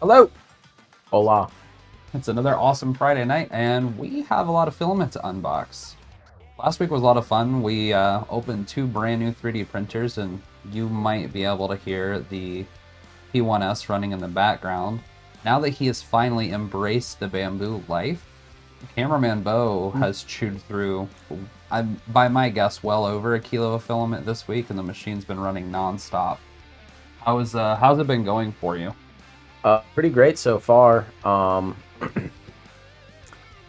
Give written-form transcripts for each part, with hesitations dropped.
Hello. Hola. It's another awesome Friday night, and we have a lot of filament to unbox. Last week was a lot of fun. We opened 2 brand new 3D printers, and you might be able to hear the P1S running in the background. Now that he has finally embraced the bamboo life, cameraman Beau has chewed through, by my guess, well over 1 kilo of filament this week, and the machine's been running non-stop. How's it been going for you? Pretty great so far. I've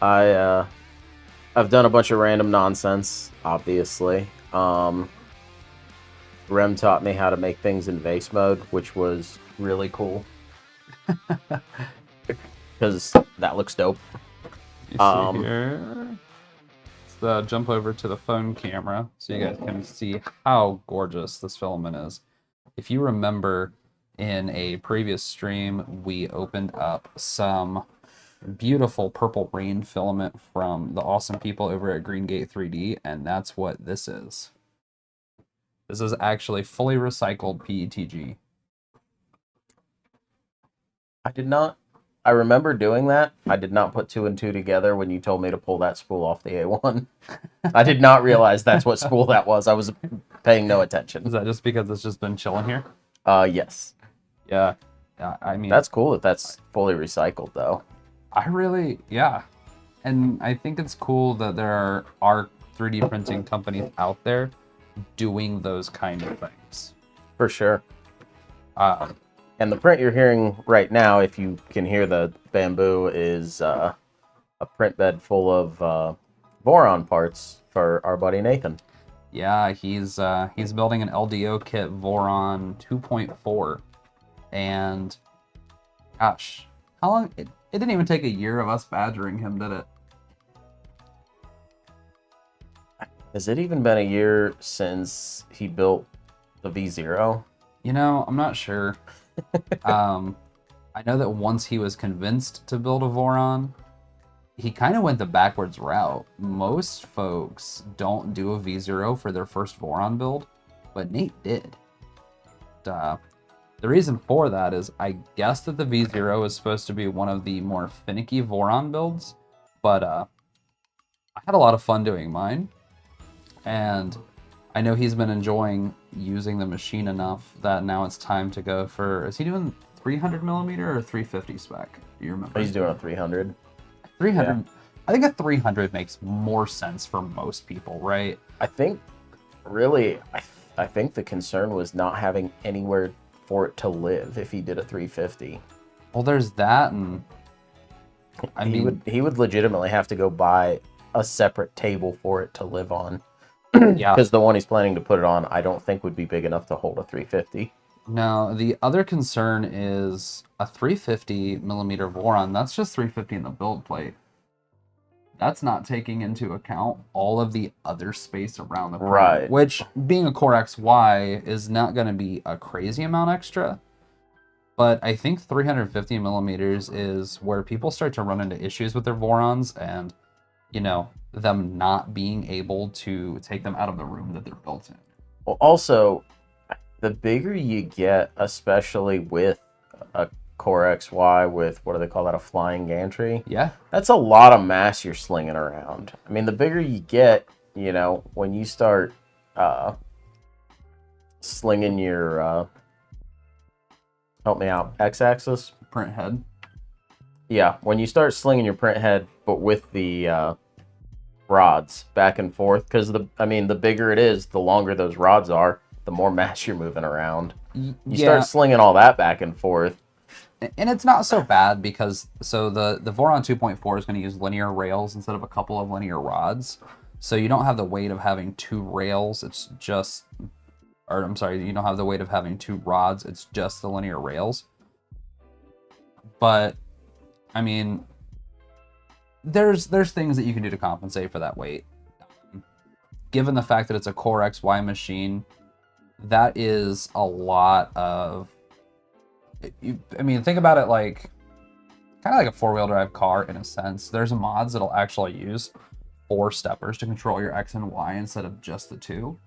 done a bunch of random nonsense, obviously. Rem taught me how to make things in vase mode, which was really cool. Because that looks dope. You see here. Let's jump over to the phone camera so you guys can see how gorgeous this filament is. If you remember, in a previous stream, we opened up some beautiful purple rain filament from the awesome people over at Greengate 3D, and that's what this is. This is actually fully recycled PETG. I remember doing that. I did not put 2 and 2 together when you told me to pull that spool off the A1. I did not realize that's what spool that was. I was paying no attention. Is that just because it's just been chilling here? Yes. Yeah. I mean, that's cool that that's fully recycled, though. Yeah. And I think it's cool that there are 3D printing companies out there doing those kind of things. For sure. And the print you're hearing right now, if you can hear the bamboo, is a print bed full of Voron parts for our buddy Nathan. Yeah, he's building an LDO kit Voron 2.4, and gosh, how long? It didn't even take a year of us badgering him, did it? Has it even been a year since he built the V0? You know, I'm not sure. I know that once he was convinced to build a Voron, he kind of went the backwards route. Most folks don't do a V0 for their first Voron build, but Nate did. The reason for that is I guess that the V0 is supposed to be one of the more finicky Voron builds, but I had a lot of fun doing mine, and I know he's been enjoying using the machine enough that now it's time to go for, is he doing 300 millimeter or 350 spec? Do you remember? He's doing a 300. 300. Yeah. I think a 300 makes more sense for most people, right? I think, really, I think the concern was not having anywhere for it to live if he did a 350. Well, there's that, and I mean, he would legitimately have to go buy a separate table for it to live on. Yeah, because the one he's planning to put it on, I don't think would be big enough to hold a 350. No, the other concern is a 350 millimeter Voron. That's just 350 in the build plate. That's not taking into account all of the other space around the print, right? Which, being a Core XY, is not going to be a crazy amount extra. But I think 350 millimeters is where people start to run into issues with their Vorons, and you know, them not being able to take them out of the room that they're built in. Well, also, the bigger you get, especially with a Core XY with, what do they call that, a flying gantry? Yeah. That's a lot of mass you're slinging around. I mean, the bigger you get, you know, when you start slinging your, help me out, x-axis? Print head. Yeah, when you start slinging your print head, but with the rods back and forth, because the bigger it is, the longer those rods are, the more mass you're moving around. You start slinging all that back and forth. And it's not so bad because, so the Voron 2.4 is going to use linear rails instead of a couple of linear rods. So you don't have the weight of having 2 rails, it's just, or I'm sorry, you don't have the weight of having 2 rods, it's just the linear rails. But, I mean, there's things that you can do to compensate for that weight. Given the fact that it's a Core XY machine, that is a lot of, I mean, think about it like, kind of like a 4-wheel drive car in a sense. There's mods that'll actually use 4 steppers to control your X and Y instead of just the 2.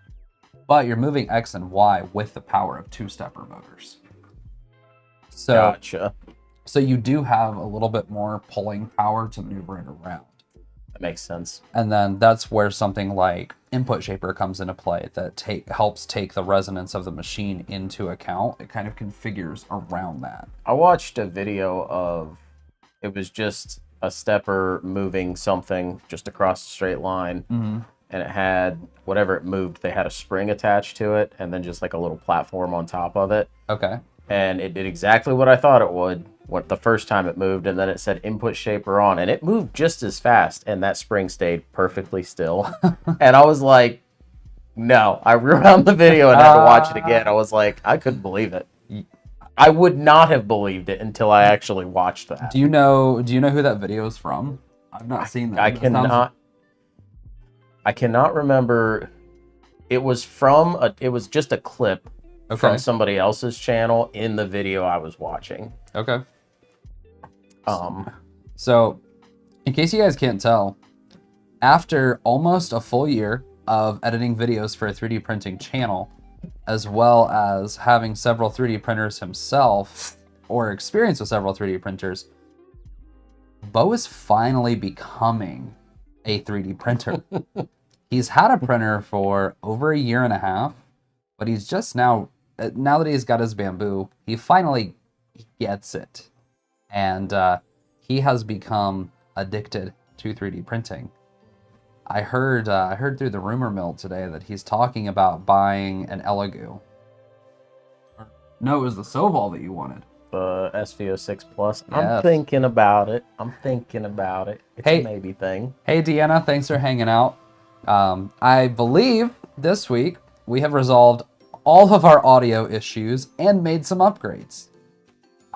But you're moving X and Y with the power of 2-stepper motors. So, Gotcha. So you do have a little bit more pulling power to maneuver it around. That makes sense. And then that's where something like Input Shaper comes into play that helps take the resonance of the machine into account. It kind of configures around that. I watched a video of, it was just a stepper moving something just across the straight line. Mm-hmm. And it had, whatever it moved, they had a spring attached to it and then just like a little platform on top of it. Okay. And it did exactly what I thought it would the first time it moved, and then it said Input Shaper on, and it moved just as fast, and that spring stayed perfectly still. And I was like, no. I rewound the video and had to watch it again. I was like, I couldn't believe it. I would not have believed it until I actually watched that. Do you know who that video is from? I've not seen that. I cannot remember. It was just a clip from somebody else's channel in the video I was watching. Okay. So, in case you guys can't tell, after almost a full year of editing videos for a 3D printing channel, as well as having several 3D printers himself, or experience with several 3D printers, Beau is finally becoming a 3D printer. He's had a printer for over a year and a half, but he's just now that he's got his Bamboo, he finally gets it. And he has become addicted to 3D printing. I heard through the rumor mill today that he's talking about buying an Elegoo. No, it was the Soval that you wanted. The SVO6 Plus. Yes. I'm thinking about it. It's a maybe thing. Hey, Deanna, thanks for hanging out. I believe this week we have resolved all of our audio issues and made some upgrades.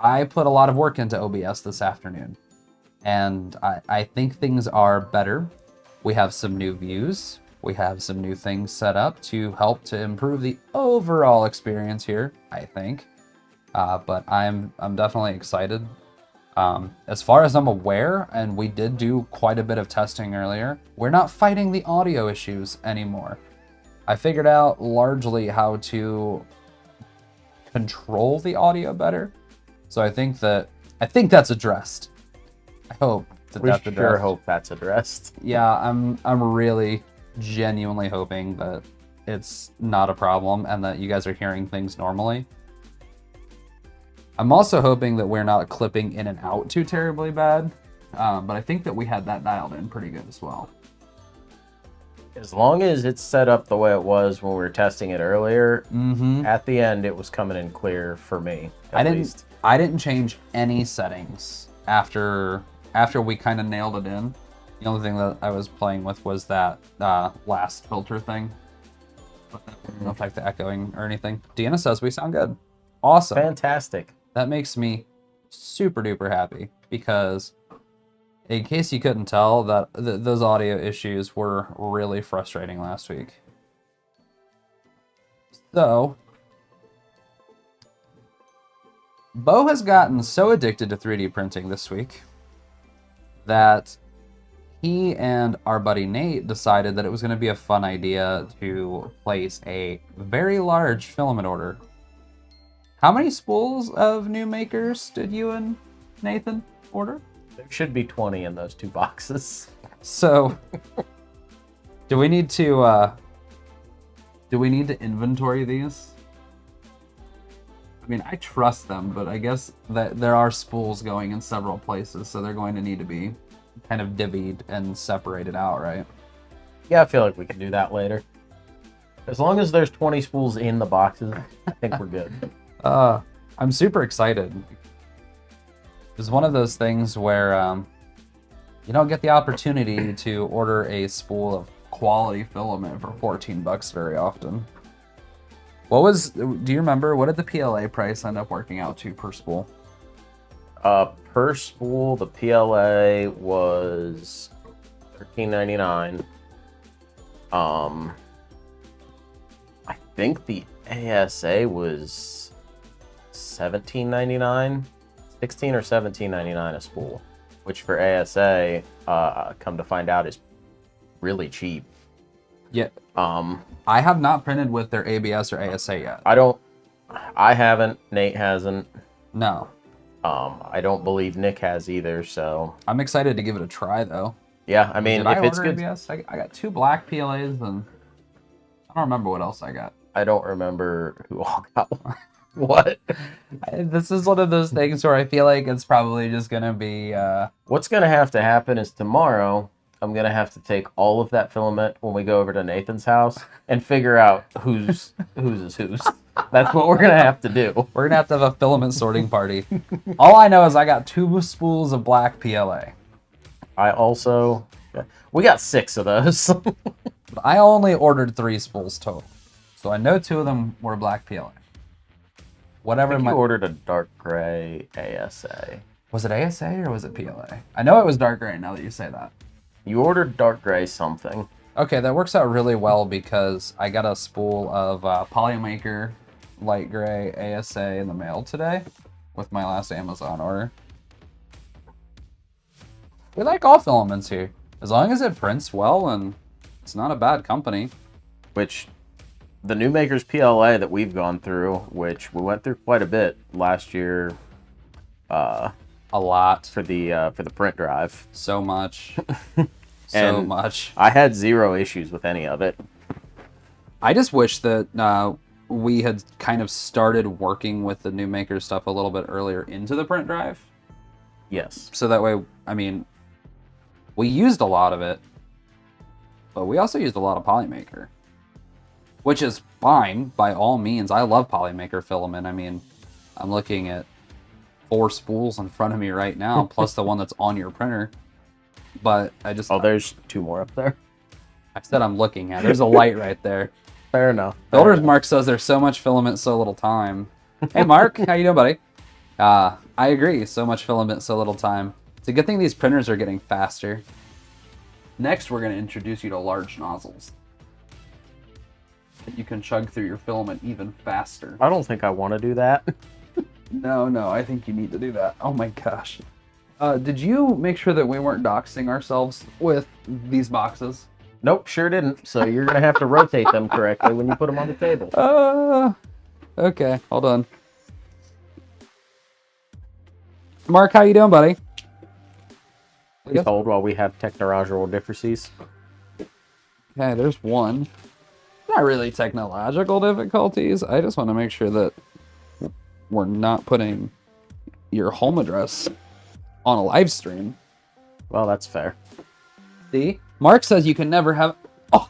I put a lot of work into OBS this afternoon, and I think things are better. We have some new views. We have some new things set up to help to improve the overall experience here, I think. But I'm definitely excited. As far as I'm aware, and we did do quite a bit of testing earlier, we're not fighting the audio issues anymore. I figured out largely how to control the audio better. So I think that's addressed. I hope that's addressed. We sure hope that's addressed. Yeah, I'm really genuinely hoping that it's not a problem and that you guys are hearing things normally. I'm also hoping that we're not clipping in and out too terribly bad, but I think that we had that dialed in pretty good as well. As long as it's set up the way it was when we were testing it earlier, at the end it was coming in clear for me. At least. I didn't change any settings after we kind of nailed it in. The only thing that I was playing with was that last filter thing. But that didn't affect the echoing or anything. Deanna says we sound good. Awesome. Fantastic. That makes me super duper happy because, in case you couldn't tell, that those audio issues were really frustrating last week. So, Beau has gotten so addicted to 3D printing this week that he and our buddy Nate decided that it was going to be a fun idea to place a very large filament order. How many spools of Numakers did you and Nathan order? There should be 20 in those two boxes. So, do we need to inventory these? I mean, I trust them, but I guess that there are spools going in several places, so they're going to need to be kind of divvied and separated out, right? Yeah, I feel like we can do that later. As long as there's 20 spools in the boxes, I think we're good. I'm super excited. It's one of those things where you don't get the opportunity to order a spool of quality filament for $14 very often. Do you remember, what did the PLA price end up working out to per spool? Per spool, the PLA was $13.99. I think the ASA was $17.99, $16 or $17.99 a spool, which for ASA, come to find out, is really cheap. Yeah. I have not printed with their ABS or ASA yet. I haven't. Nate hasn't. No. I don't believe Nick has either, so I'm excited to give it a try, though. yeah, I mean, Did I if it's order good, ABS? I got 2 black PLAs, and I don't remember what else I got. I don't remember who all got what. This is one of those things where I feel like it's probably just gonna be. What's gonna have to happen is tomorrow I'm gonna have to take all of that filament when we go over to Nathan's house and figure out whose is whose. That's what we're gonna have to do. We're gonna have to have a filament sorting party. All I know is I got 2 spools of black PLA. We got 6 of those. I only ordered 3 spools total, so I know 2 of them were black PLA. Whatever. You ordered a dark gray ASA. Was it ASA or was it PLA? I know it was dark gray. Now that you say that. You ordered dark gray something. Okay, that works out really well because I got a spool of Polymaker light gray ASA in the mail today with my last Amazon order. We like all filaments here. As long as it prints well and it's not a bad company. Which, the Numaker's PLA that we've gone through, which we went through quite a bit last year. A lot. For the print drive. So much. And much. I had 0 issues with any of it. I just wish that we had kind of started working with the Numaker stuff a little bit earlier into the print drive. Yes. So that way, I mean, we used a lot of it, but we also used a lot of Polymaker, which is fine by all means. I love Polymaker filament. I mean, I'm looking at 4 spools in front of me right now, plus the one that's on your printer. But I just... Oh, there's 2 more up there. I said I'm looking at. There's a light right there. Fair enough. Builder's Mark says there's so much filament, so little time. Hey, Mark. How you doing, buddy? I agree. So much filament, so little time. It's a good thing these printers are getting faster. Next, we're going to introduce you to large nozzles. You can chug through your filament even faster. I don't think I want to do that. No, I think you need to do that. Oh my gosh. Did you make sure that we weren't doxing ourselves with these boxes? Nope, sure didn't. So you're going to have to rotate them correctly when you put them on the table. Okay, hold on. Mark, how you doing, buddy? Please hold while we have technological differences. Okay, there's one. Not really technological difficulties. I just want to make sure that we're not putting your home address on a live stream. Well, that's fair. See? Mark says you can never have... Oh.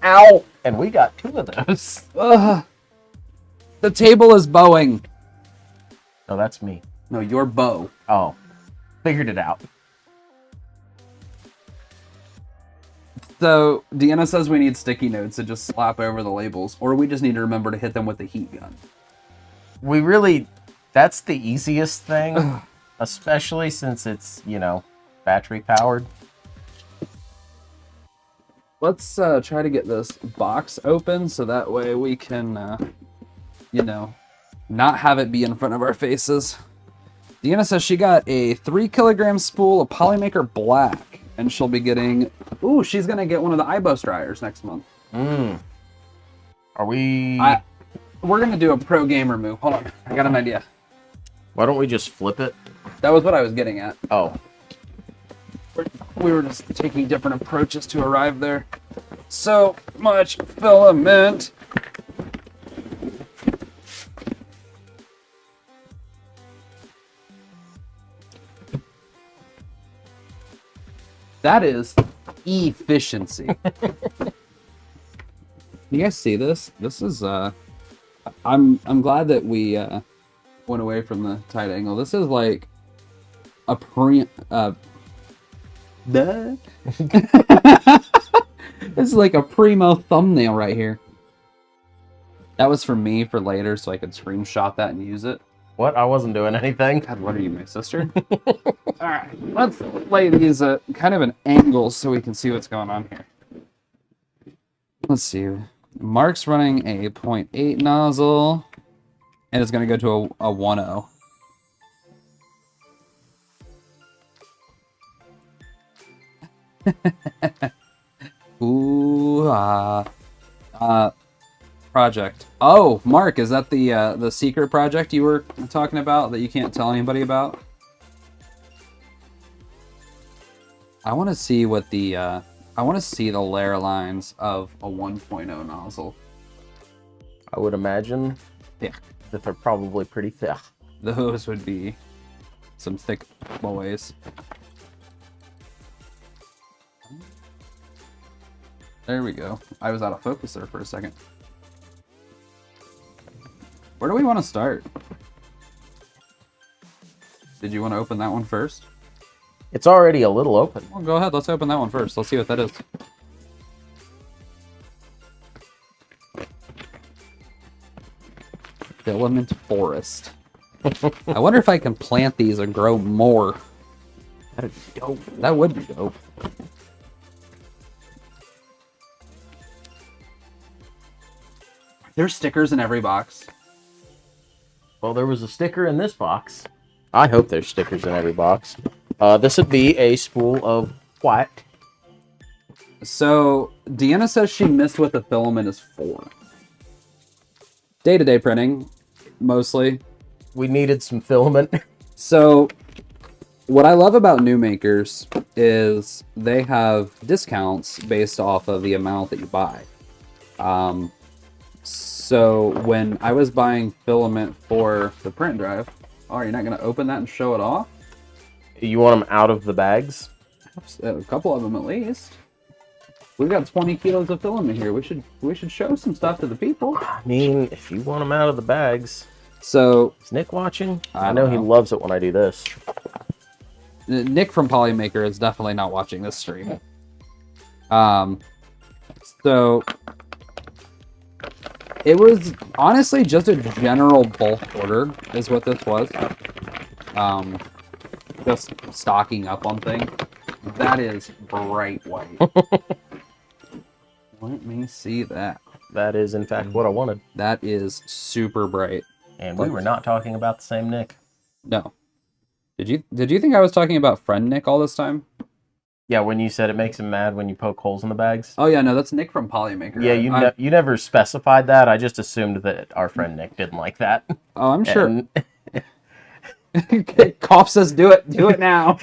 Ow! And we got 2 of those. The table is bowing. No, that's me. No, you're Beau. Oh. Figured it out. So, Deanna says we need sticky notes to just slap over the labels, or we just need to remember to hit them with the heat gun. We really... That's the easiest thing. Especially since it's, battery powered. Let's try to get this box open so that way we can, not have it be in front of our faces. Deanna says she got a 3-kilogram spool of Polymaker Black, and she'll be getting... Ooh, she's going to get one of the iBoast dryers next month. Are we... We're going to do a pro gamer move. Hold on, I got an idea. Why don't we just flip it? That was what I was getting at. Oh. We were just taking different approaches to arrive there. So much filament. That is efficiency. You guys see this? This is I'm glad that we went away from the tight angle. This is like a this is like a primo thumbnail right here. That was for me for later so I could screenshot that and use it. What? I wasn't doing anything. God, what are you, my sister? Alright, let's lay these at kind of an angle so we can see what's going on here. Let's see. Mark's running a 0.8 nozzle, and it's going to go to a 1.0. Ooh, project. Oh, Mark, is that the secret project you were talking about that you can't tell anybody about? I want to see what the I want to see the layer lines of a 1.0 nozzle. I would imagine Yeah, that they're probably pretty thick. those would be some thick boys. There we go. I was out of focus there for a second. Where do we want to start? Did you want to open that one first? It's already a little open. Well, go ahead. Let's open that one first. Let's see what that is. Filament forest. I wonder if I can plant these and grow more. That'd be dope. That would be dope. There's stickers in every box. Well, there was a sticker in this box. I hope there's stickers in every box. This would be a spool of white. So, Deanna says she missed what the filament is for. Day-to-day printing, mostly. We needed some filament. So, what I love about Numakers is they have discounts based off of the amount that you buy. So when I was buying filament for the print drive, oh, you're not going to open that and show it off? You want them out of the bags? A couple of them at least. We've got 20 kilos of filament here. We should show some stuff to the people. I mean, if you want them out of the bags. So, Is Nick watching? I know don't he know. loves it when I do this. Nick from Polymaker is definitely not watching this stream. So it was honestly just a general bulk order is what this was. Just stocking up on things. That is bright white. Let me see that. That is, in fact, what I wanted. That is super bright. And we were not talking about the same Nick. No. Did you think I was talking about friend Nick all this time? Yeah, when you said it makes him mad when you poke holes in the bags. Oh yeah, no, that's Nick from Polymaker. Yeah, you never specified that. I just assumed that our friend Nick didn't like that. Oh, I'm sure. And Cough says, do it now.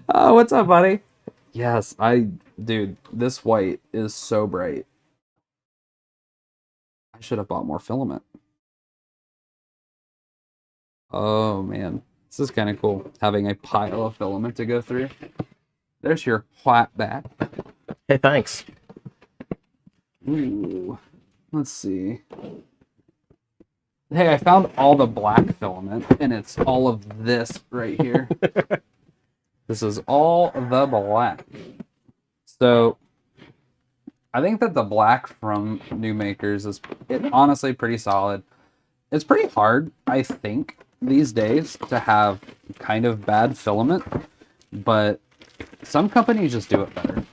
Oh, what's up, buddy? Yes, dude, this white is so bright. I should have bought more filament. Oh, man. This is kind of cool, having a pile of filament to go through. There's your white bat. Hey, thanks. Ooh, let's see. Hey, I found all the black filament, and it's all of this right here. This is all the black. So, I think that the black from Numakers is honestly pretty solid. It's pretty hard, I think, these days to have kind of bad filament, but some companies just do it better.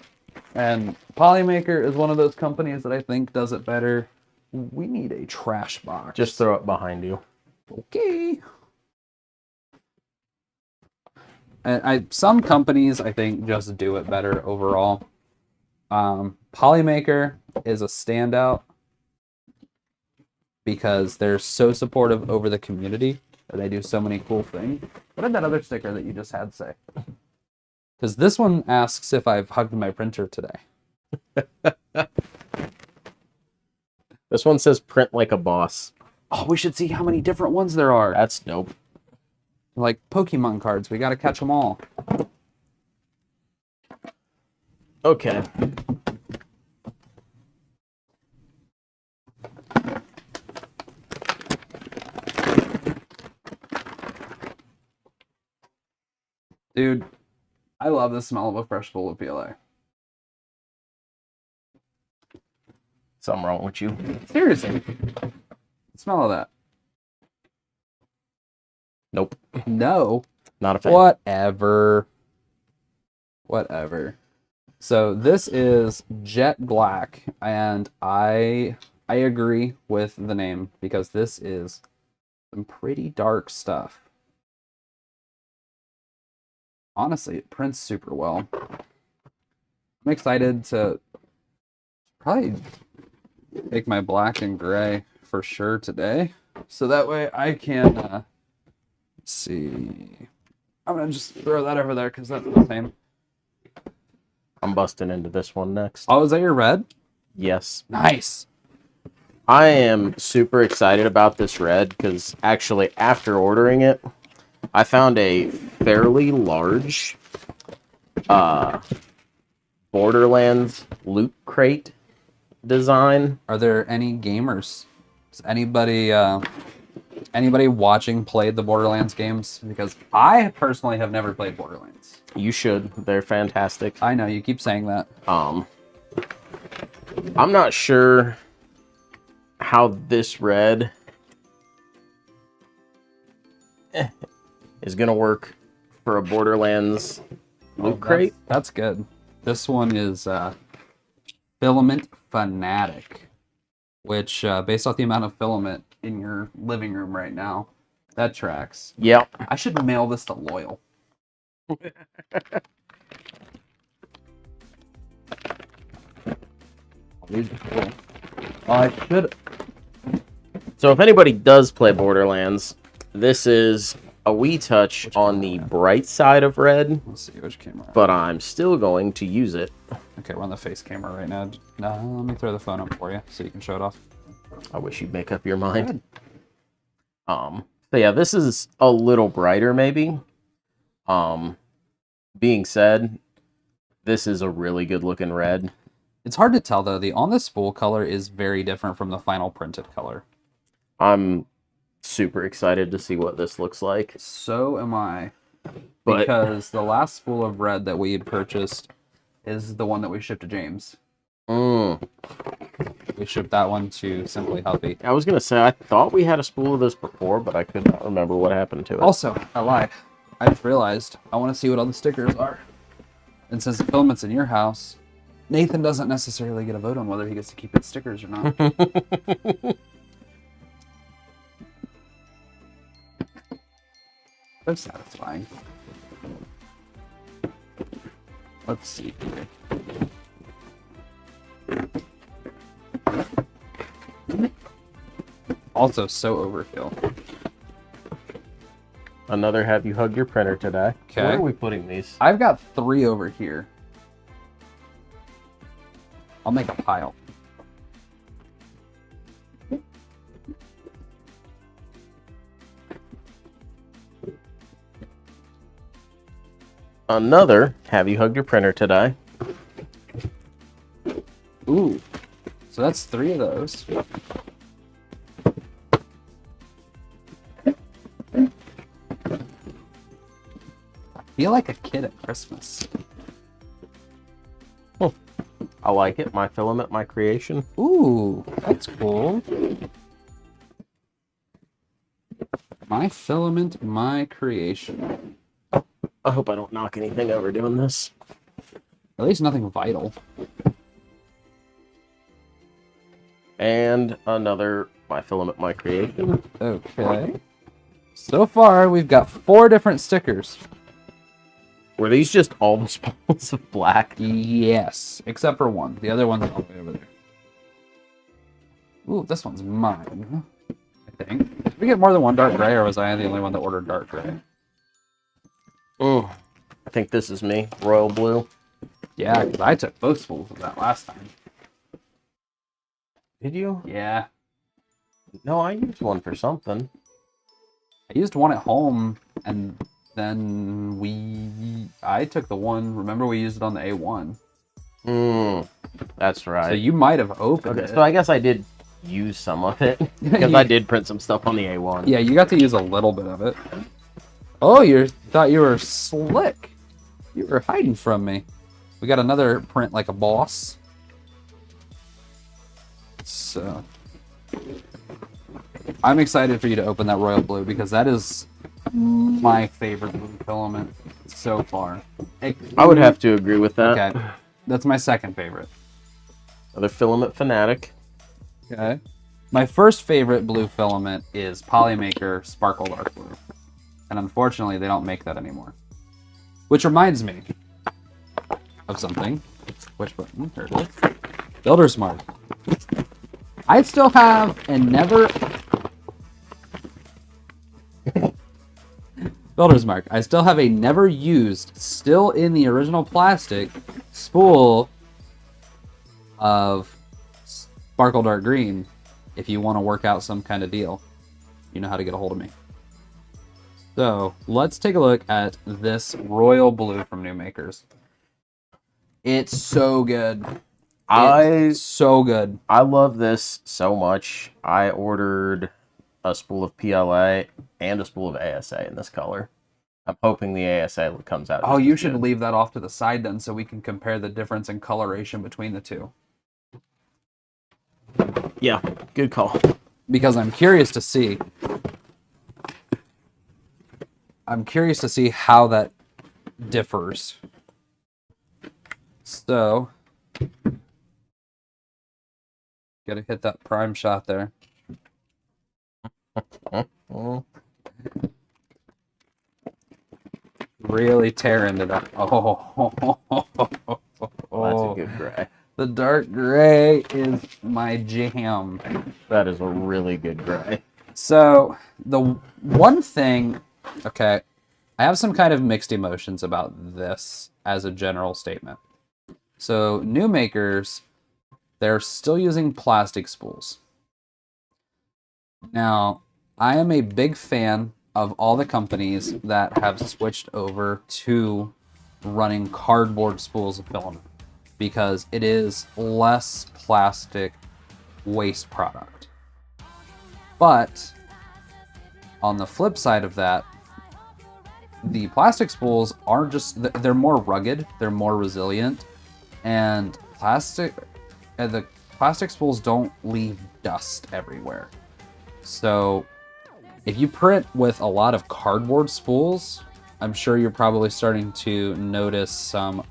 And Polymaker is one of those companies that I think does it better. We need a trash box. Just throw it behind you. Okay. And some companies, I think, just do it better overall. Polymaker is a standout because they're so supportive over the community. And they do so many cool things. What did that other sticker that you just had say? Because this one asks if I've hugged my printer today. This one says print like a boss. Oh, we should see how many different ones there are. That's dope. Like Pokemon cards. We got to catch them all. Okay. Dude, I love the smell of a fresh spool of PLA. Something wrong with you. Seriously. Smell of that. Nope. No. Not a fan. Whatever. So this is jet black, and I agree with the name because this is some pretty dark stuff. Honestly, it prints super well. I'm excited to probably take my black and gray for sure today. So that way I can, let's see. I'm going to just throw that over there because that's the same. I'm busting into this one next. Oh, is that your red? Yes. Nice. I am super excited about this red because actually after ordering it, I found a fairly large Borderlands loot crate design. Are there any gamers? Does anybody watching played the Borderlands games? Because I personally have never played Borderlands. You should. They're fantastic. I know, you keep saying that. I'm not sure how this red is gonna work for a Borderlands loot crate. That's good. This one is Filament Fanatic, which based off the amount of filament in your living room right now, that tracks. Yep. I should mail this to Loyal. These are cool. Oh, I should. So if anybody does play Borderlands, this is a wee touch on the bright side of red. Let's see which camera. But I'm still going to use it. Okay, we're on the face camera right now. Let me throw the phone up for you so you can show it off. I wish you'd make up your mind. So yeah, this is a little brighter maybe. Being said, this is a really good looking red. It's hard to tell though. The on the spool color is very different from the final printed color. I'm super excited to see what this looks like. So am I. But because the last spool of red that we had purchased is the one that we shipped to James. We shipped that one to Simply Healthy. I was gonna say I thought we had a spool of this before, but I could not remember what happened to it. Also, I lied. I just realized I want to see what all the stickers are. And since the filament's in your house, Nathan doesn't necessarily get a vote on whether he gets to keep his stickers or not. That's satisfying. Let's see here. Also, so overkill. Another have you hug your printer today. Okay. Where are we putting these? I've got 3 over here. I'll make a pile. Another have you hugged your printer today. Ooh. So that's 3 of those. I feel like a kid at Christmas. I like it. My filament, my creation. Ooh, that's cool. My filament, my creation. I hope I don't knock anything over doing this. At least nothing vital. And another my filament, my creation. Okay. So far, we've got 4 different stickers. Were these just all the spools of black? Yes, except for one. The other one's all the way over there. Ooh, this one's mine, I think. Did we get more than one dark gray, or was I the only one that ordered dark gray? Oh, I think this is me. Royal blue. Yeah, because I took both spools of that last time. Did you? Yeah. No, I used one for something. I used one at home, and then I took the one, remember we used it on the A1. That's right. So you might have opened it. So I guess I did use some of it, because I did print some stuff on the A1. Yeah, you got to use a little bit of it. Oh, you thought you were slick. You were hiding from me. We got another print like a boss. So I'm excited for you to open that royal blue because that is my favorite blue filament so far. I would have to agree with that. Okay, that's my second favorite. Another filament fanatic. Okay. My first favorite blue filament is Polymaker Sparkle Dark Blue. And unfortunately, they don't make that anymore. Which reminds me of something. Which button? There it is. Builder's mark. I still have and never... Builder's mark. I still have a never used, still in the original plastic, spool of Sparkle Dark Green if you want to work out some kind of deal. You know how to get a hold of me. So let's take a look at this royal blue from Numakers. It's so good. It's so good. I love this so much. I ordered a spool of PLA and a spool of ASA in this color. I'm hoping the ASA comes out. Oh, you should leave that off to the side then so we can compare the difference in coloration between the two. Yeah, good call. Because I'm curious to see. I'm curious to see how that differs. So, gotta hit that prime shot there. Really tear into that. Oh, That's a good gray. The dark gray is my jam. That is a really good gray. So, the one thing, okay, I have some kind of mixed emotions about this as a general statement. So, Numakers, they're still using plastic spools. Now, I am a big fan of all the companies that have switched over to running cardboard spools of filament because it is less plastic waste product. But on the flip side of that, the plastic spools are just, they're more rugged, they're more resilient, and the plastic spools don't leave dust everywhere. So if you print with a lot of cardboard spools, I'm sure you're probably starting to notice some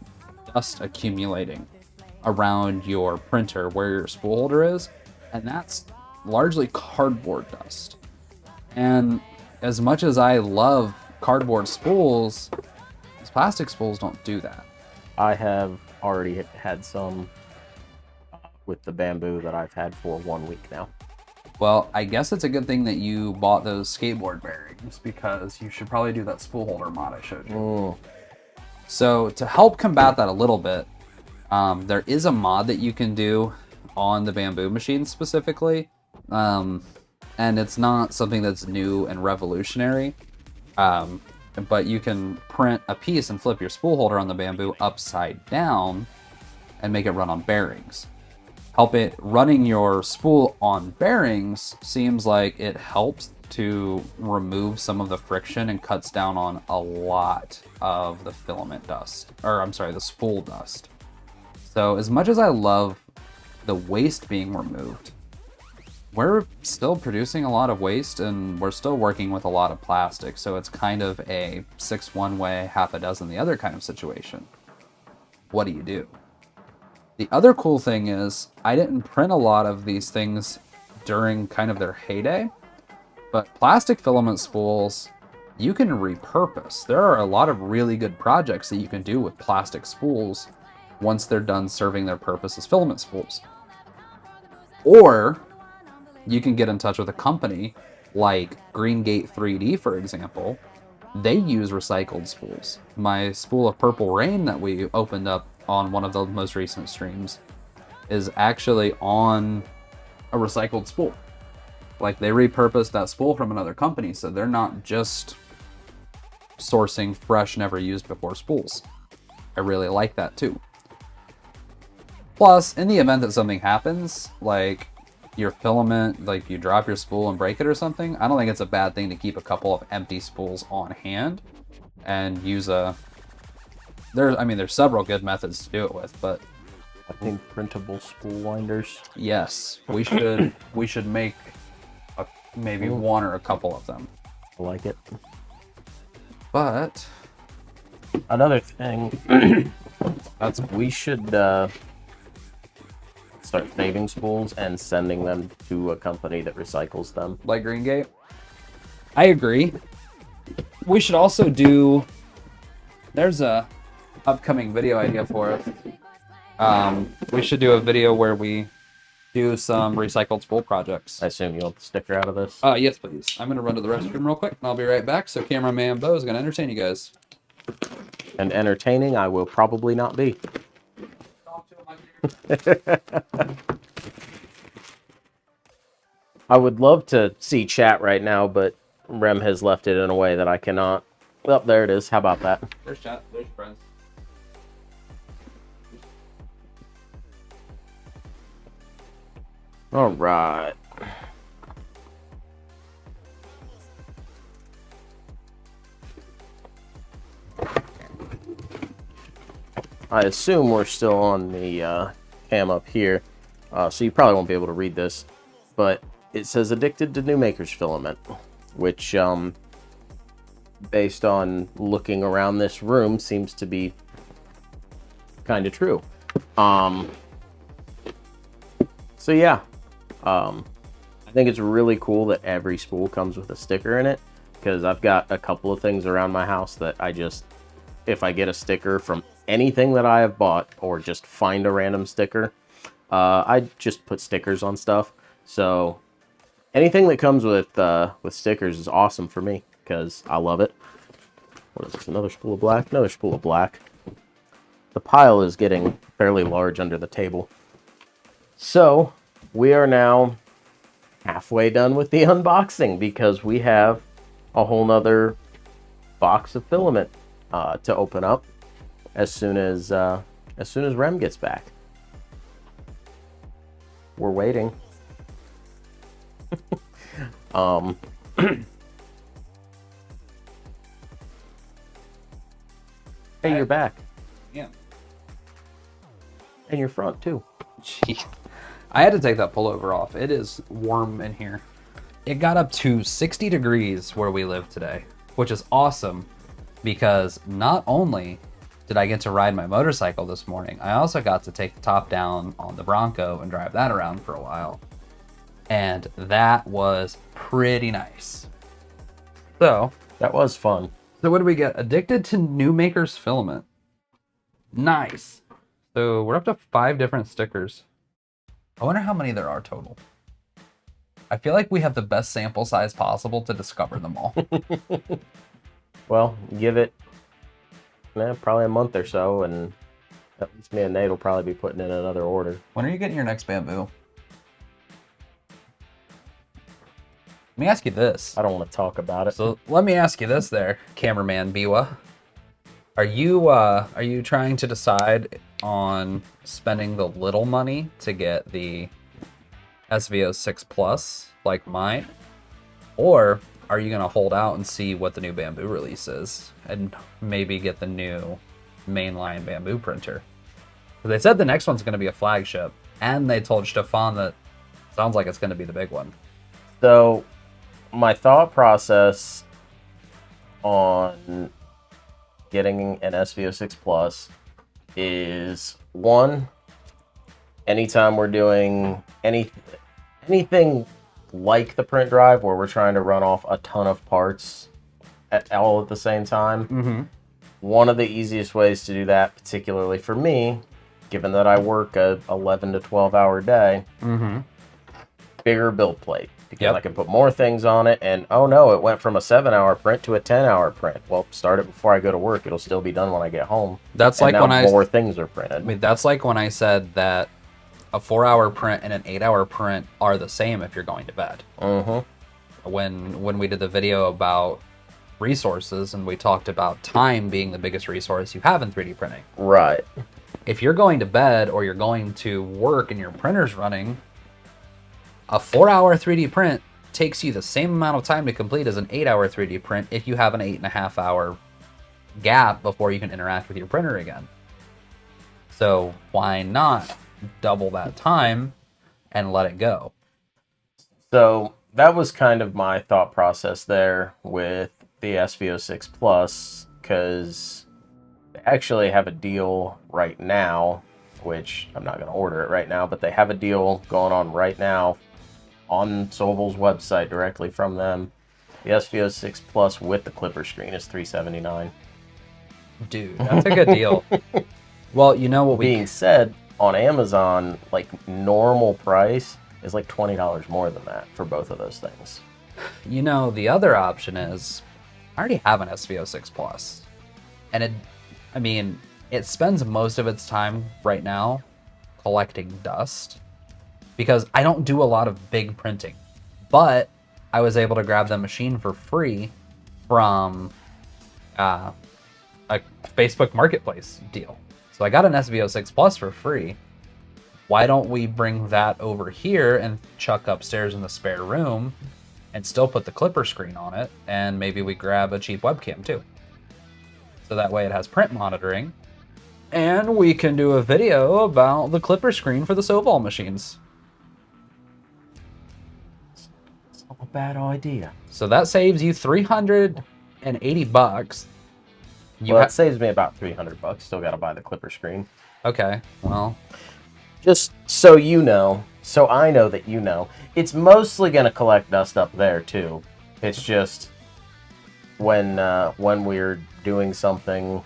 dust accumulating around your printer where your spool holder is, and that's largely cardboard dust. And as much as I love cardboard spools, these plastic spools don't do that. I have already had some with the bamboo that I've had for 1 week now. Well, I guess it's a good thing that you bought those skateboard bearings because you should probably do that spool holder mod I showed you. Mm. So to help combat that a little bit, there is a mod that you can do on the bamboo machine specifically. And it's not something that's new and revolutionary. But you can print a piece and flip your spool holder on the bamboo upside down and make it run on bearings. Running your spool on bearings seems like it helps to remove some of the friction and cuts down on a lot of the filament dust, or I'm sorry, the spool dust. So as much as I love the waste being removed, we're still producing a lot of waste and we're still working with a lot of plastic. So it's kind of a 6 one way, half a dozen the other kind of situation. What do? The other cool thing is I didn't print a lot of these things during kind of their heyday, but plastic filament spools, you can repurpose. There are a lot of really good projects that you can do with plastic spools once they're done serving their purpose as filament spools. Or you can get in touch with a company like Greengate 3D, for example. They use recycled spools. My spool of Purple Rain that we opened up on one of the most recent streams is actually on a recycled spool. Like, they repurposed that spool from another company, so they're not just sourcing fresh, never used before spools. I really like that too. Plus, in the event that something happens, like your filament, like you drop your spool and break it or something, I don't think it's a bad thing to keep a couple of empty spools on hand and use there's several good methods to do it with, but I think printable spool winders. Yes, we should make maybe one or a couple of them. I like it. But another thing, we should start saving spools and sending them to a company that recycles them. Like Greengate? I agree. We should also do... There's a upcoming video idea for us. We should do a video where we do some recycled spool projects. I assume you want the sticker out of this? Yes, please. I'm going to run to the restroom real quick, and I'll be right back. So cameraman Beau is going to entertain you guys. And entertaining, I will probably not be. I would love to see chat right now, but Rem has left it in a way that I cannot. Oh, there it is. How about that? There's chat. There's friends. All right. I assume we're still on the cam up here, so you probably won't be able to read this, but it says addicted to Numaker's filament, which, based on looking around this room, seems to be kind of true. So yeah, I think it's really cool that every spool comes with a sticker in it, because I've got a couple of things around my house that I just, if I get a sticker from anything that I have bought or just find a random sticker, I just put stickers on stuff. So anything that comes with stickers is awesome for me because I love it. What is this? Another spool of black? Another spool of black. The pile is getting fairly large under the table. So we are now halfway done with the unboxing because we have a whole nother box of filament to open up as soon as Rem gets back. We're waiting. Hey, you're back. Yeah. And your front too. Gee. I had to take that pullover off. It is warm in here. It got up to 60 degrees where we live today, which is awesome because not only did I get to ride my motorcycle this morning, I also got to take the top down on the Bronco and drive that around for a while. And that was pretty nice. So that was fun. So what do we get? Addicted to Numaker's filament. Nice. So we're up to 5 different stickers. I wonder how many there are total. I feel like we have the best sample size possible to discover them all. Well, give it probably a month or so, and at least me and Nate will probably be putting in another order. When are you getting your next bamboo? Let me ask you this. I don't want to talk about it. So let me ask you this there, cameraman Biwa. Are you trying to decide on spending the little money to get the SVO6 Plus like mine? Or are you going to hold out and see what the new bamboo release is and maybe get the new mainline bamboo printer? They said the next one's going to be a flagship, and they told Stefan that sounds like it's going to be the big one. So my thought process on getting an SVO6 Plus is, one, anytime we're doing anything like the print drive where we're trying to run off a ton of parts all at the same time, one of the easiest ways to do that, particularly for me, given that I work a 11 to 12 hour day, bigger build plate. Because I can put more things on it, and oh no, it went from a 7-hour print to a 10-hour print. Well, start it before I go to work. It'll still be done when I get home. That's and like when more things are printed. I mean, that's like when I said that a 4-hour print and an 8-hour print are the same if you're going to bed. When we did the video about resources and we talked about time being the biggest resource you have in 3D printing. Right. If you're going to bed or you're going to work and your printer's running, a 4-hour 3D print takes you the same amount of time to complete as an 8-hour 3D print if you have an 8.5 hour gap before you can interact with your printer again. So why not double that time and let it go? So that was kind of my thought process there with the SVO6 Plus, because they actually have a deal right now, which I'm not going to order it right now, but they have a deal going on right now on Sovel's website directly from them. The SVO6 Plus with the clipper screen is $379. Dude, that's a good deal. Well, you know what Being said, on Amazon, like normal price is like $20 more than that for both of those things. You know, the other option is I already have an SV06 Plus, and it spends most of its time right now collecting dust because I don't do a lot of big printing, but I was able to grab the machine for free from a Facebook Marketplace deal. So I got an SV06 Plus for free. Why don't we bring that over here and chuck upstairs in the spare room and still put the clipper screen on it, and maybe we grab a cheap webcam too. So that way it has print monitoring, and we can do a video about the clipper screen for the Sobol machines. It's not a bad idea. So that saves you $380. Well, it saves me about $300. Still got to buy the clipper screen. Okay, well, just so you know, so I know that you know, it's mostly going to collect dust up there too. It's just when we're doing something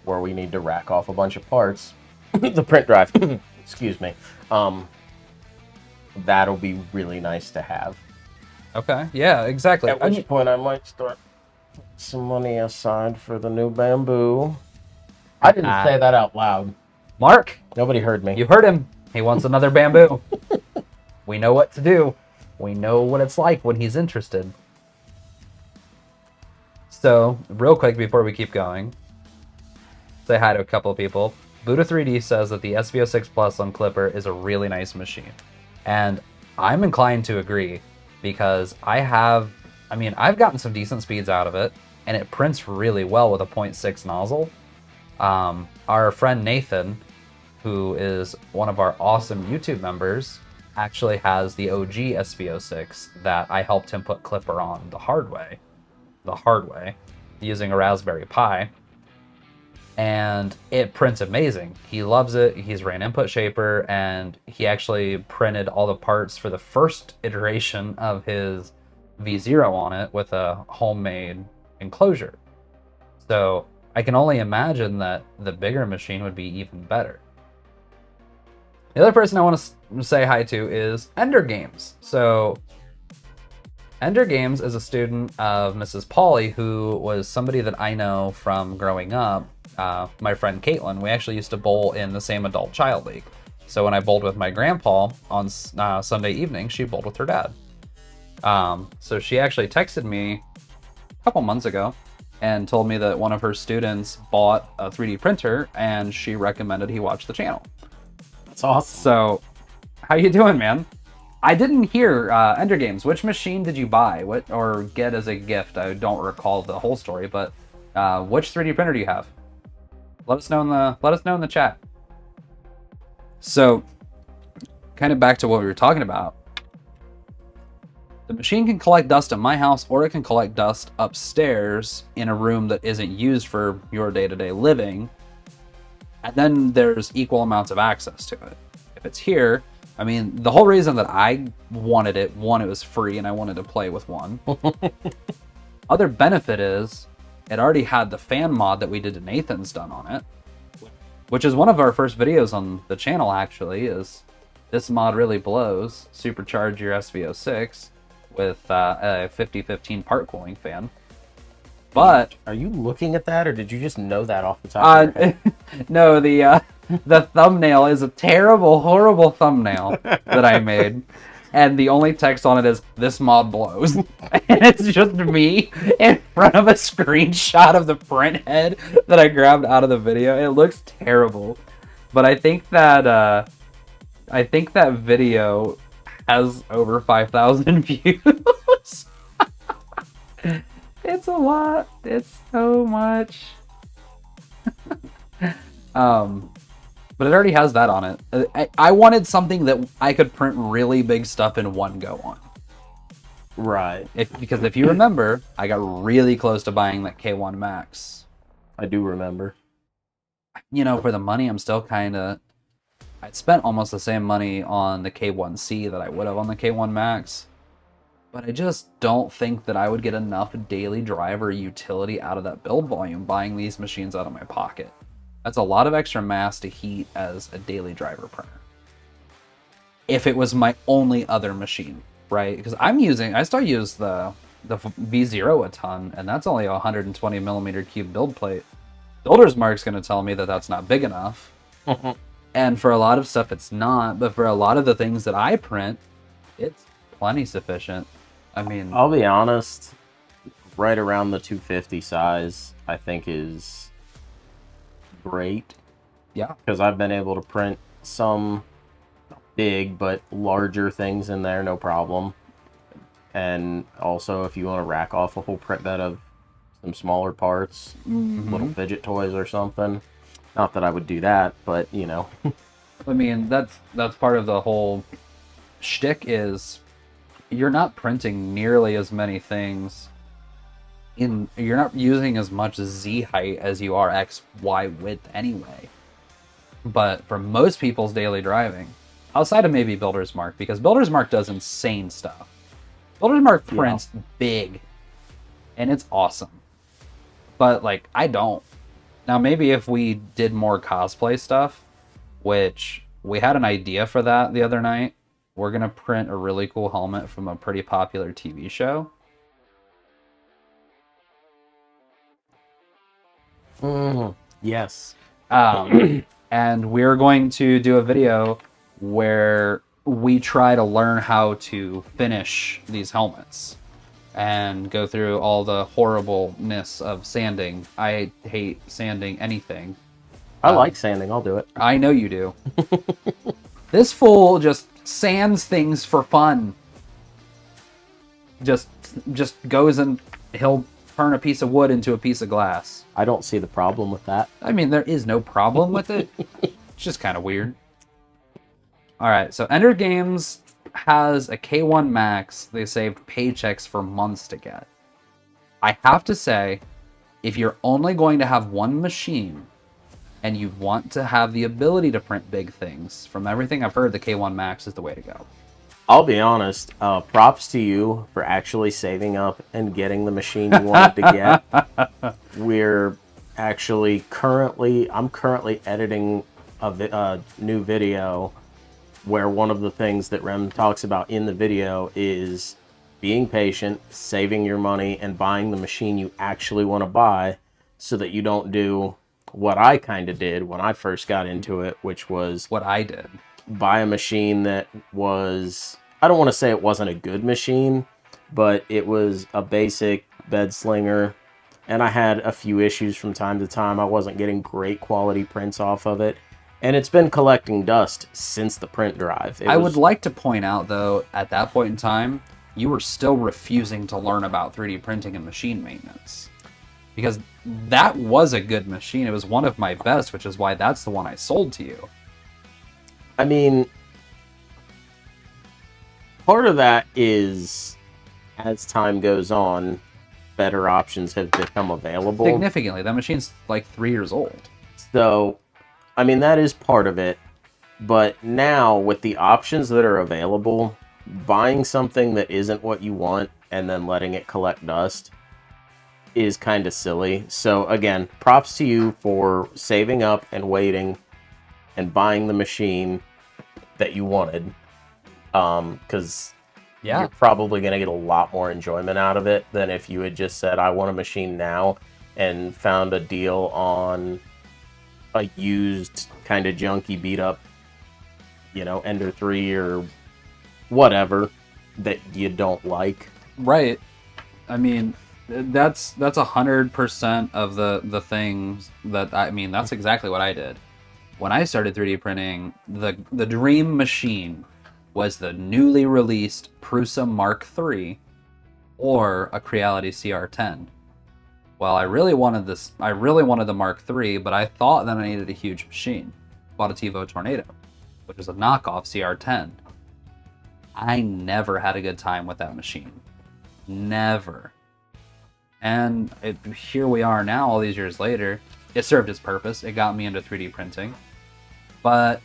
where we need to rack off a bunch of parts, the print drive, excuse me, that'll be really nice to have. okay, yeah, exactly. At which point I might start some money aside for the new bamboo. I didn't say that out loud. Mark, nobody heard me. You heard him. He wants another bamboo. We know what to do. We know what it's like when he's interested. So, real quick before we keep going, say hi to a couple of people. Buddha3D says that the SV06 Plus on Clipper is a really nice machine. And I'm inclined to agree because I've gotten some decent speeds out of it, and it prints really well with a 0.6 nozzle. Our friend Nathan, who is one of our awesome YouTube members, actually has the OG SV06 that I helped him put Clipper on the hard way, using a Raspberry Pi. And it prints amazing. He loves it. He's ran Input Shaper, and he actually printed all the parts for the first iteration of his V0 on it with a homemade enclosure. So I can only imagine that the bigger machine would be even better. The other person I want to say hi to is Ender Games. So Ender Games is a student of Mrs. Polly, who was somebody that I know from growing up. My friend Caitlin, we actually used to bowl in the same adult child league. So when I bowled with my grandpa on Sunday evening, she bowled with her dad. So she actually texted me a couple months ago and told me that one of her students bought a 3D printer and she recommended he watch the channel. That's awesome. So, how you doing, man? I didn't hear Ender Games. Which machine did you buy? Or get as a gift? I don't recall the whole story, but which 3D printer do you have? Let us know in the chat. So, kind of back to what we were talking about. The machine can collect dust in my house, or it can collect dust upstairs in a room that isn't used for your day-to-day living. And then there's equal amounts of access to it. If it's here, the whole reason that I wanted it, one, it was free and I wanted to play with one. Other benefit is it already had the fan mod that we did to Nathan's done on it, which is one of our first videos on the channel actually, is this mod really blows. Supercharge your SV06 with a 5015 part cooling fan. But are you looking at that, or did you just know that off the top of your head? No, the thumbnail is a terrible, horrible thumbnail that I made, and the only text on it is "This mod blows," and it's just me in front of a screenshot of the print head that I grabbed out of the video. It looks terrible, but I think that video has over 5,000 views. It's a lot. It's so much. But it already has that on it. I wanted something that I could print really big stuff in one go on. Right. Because if you remember, I got really close to buying that K1 Max. I do remember. For the money, I'm still kind of... I'd spent almost the same money on the K1C that I would have on the K1 Max. But I just don't think that I would get enough daily driver utility out of that build volume buying these machines out of my pocket. That's a lot of extra mass to heat as a daily driver printer. If it was my only other machine, right? Because I still use the V0 a ton, and that's only a 120 millimeter cube build plate. Builder's Mark's going to tell me that that's not big enough. And for a lot of stuff, it's not. But for a lot of the things that I print, it's plenty sufficient. I mean, I'll be honest, right around the 250 size, I think is great. Yeah. Because I've been able to print some big but larger things in there, no problem. And also, if you want to rack off a whole print bed of some smaller parts, little fidget toys or something. Not that I would do that, but you know. I mean, that's part of the whole shtick is you're not printing nearly as many things you're not using as much Z height as you are X, Y width anyway. But for most people's daily driving, outside of maybe Builder's Mark, because Builder's Mark does insane stuff. Builder's Mark prints big, and it's awesome. But, like, I don't. Now, maybe if we did more cosplay stuff, which we had an idea for that the other night, we're going to print a really cool helmet from a pretty popular TV show. Yes. And we're going to do a video where we try to learn how to finish these helmets and go through all the horribleness of sanding. I hate sanding anything. I like sanding. I'll do it. I know you do. This fool just sands things for fun. Just goes and he'll turn a piece of wood into a piece of glass. I don't see the problem with that. I mean, there is no problem with it. It's just kind of weird. All right, so Ender Games has a K1 Max they saved paychecks for months to get. I have to say, if you're only going to have one machine and you want to have the ability to print big things, from everything I've heard, the K1 Max is the way to go. I'll be honest, props to you for actually saving up and getting the machine you wanted to get. We're actually I'm currently editing a new video where one of the things that Rem talks about in the video is being patient, saving your money, and buying the machine you actually want to buy so that you don't do what I kind of did when I first got into it, which was what I did. Buy a machine that was, I don't want to say it wasn't a good machine, but it was a basic bed slinger, and I had a few issues from time to time. I wasn't getting great quality prints off of it, and it's been collecting dust since the print drive. I would like to point out, though, at that point in time, you were still refusing to learn about 3D printing and machine maintenance. Because that was a good machine. It was one of my best, which is why that's the one I sold to you. I mean, part of that is, as time goes on, better options have become available. Significantly. That machine's like 3 years old. So, I mean, that is part of it. But now, with the options that are available, buying something that isn't what you want and then letting it collect dust is kind of silly. So, again, props to you for saving up and waiting and buying the machine that you wanted, because you're probably going to get a lot more enjoyment out of it than if you had just said, I want a machine now, and found a deal on a used kind of junky beat up, you know, Ender 3 or whatever that you don't like. Right. I mean, that's 100% of the things that, I mean, that's exactly what I did. When I started 3D printing, the dream machine was the newly released Prusa Mark III or a Creality CR10. Well, I really wanted the Mark III, but I thought that I needed a huge machine. Bought a TiVo Tornado, which is a knockoff CR10. I never had a good time with that machine. Never. And here we are now, all these years later. It served its purpose. It got me into 3D printing. But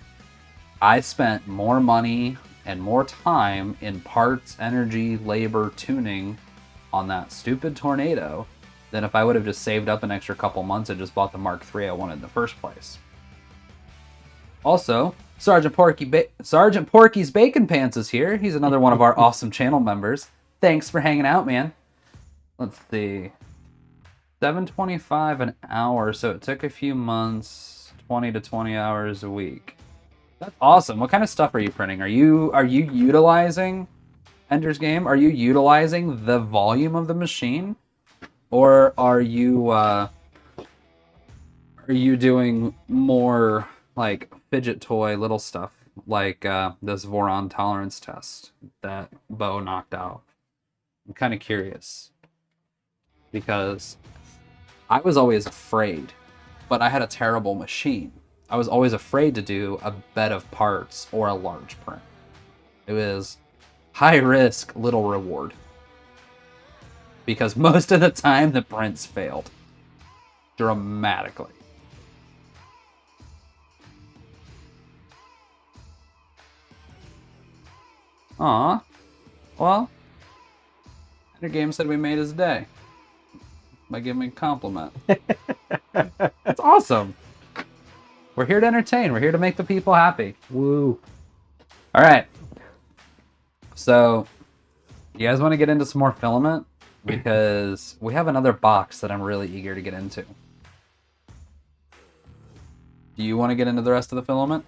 I spent more money and more time in parts, energy, labor, tuning on that stupid Tornado than if I would have just saved up an extra couple months and just bought the Mark III I wanted in the first place. Also, Sergeant Porky's Bacon Pants is here. He's another one of our awesome channel members. Thanks for hanging out, man. Let's see. $7.25 an hour, so it took a few months, 20 to 20 hours a week. That's awesome. What kind of stuff are you printing? Are you utilizing Ender's Game? Are you utilizing the volume of the machine? Or are you doing more like fidget toy little stuff like this Voron tolerance test that Beau knocked out? I'm kind of curious because I was always afraid, but I had a terrible machine. I was always afraid to do a bed of parts or a large print. It was high risk, little reward. Because most of the time the prints failed dramatically. Aw. Well, Ender Game said we made his day by giving me a compliment. That's awesome. We're here to entertain. We're here to make the people happy. Woo. All right. So, you guys want to get into some more filament? Because we have another box that I'm really eager to get into. Do you want to get into the rest of the filament?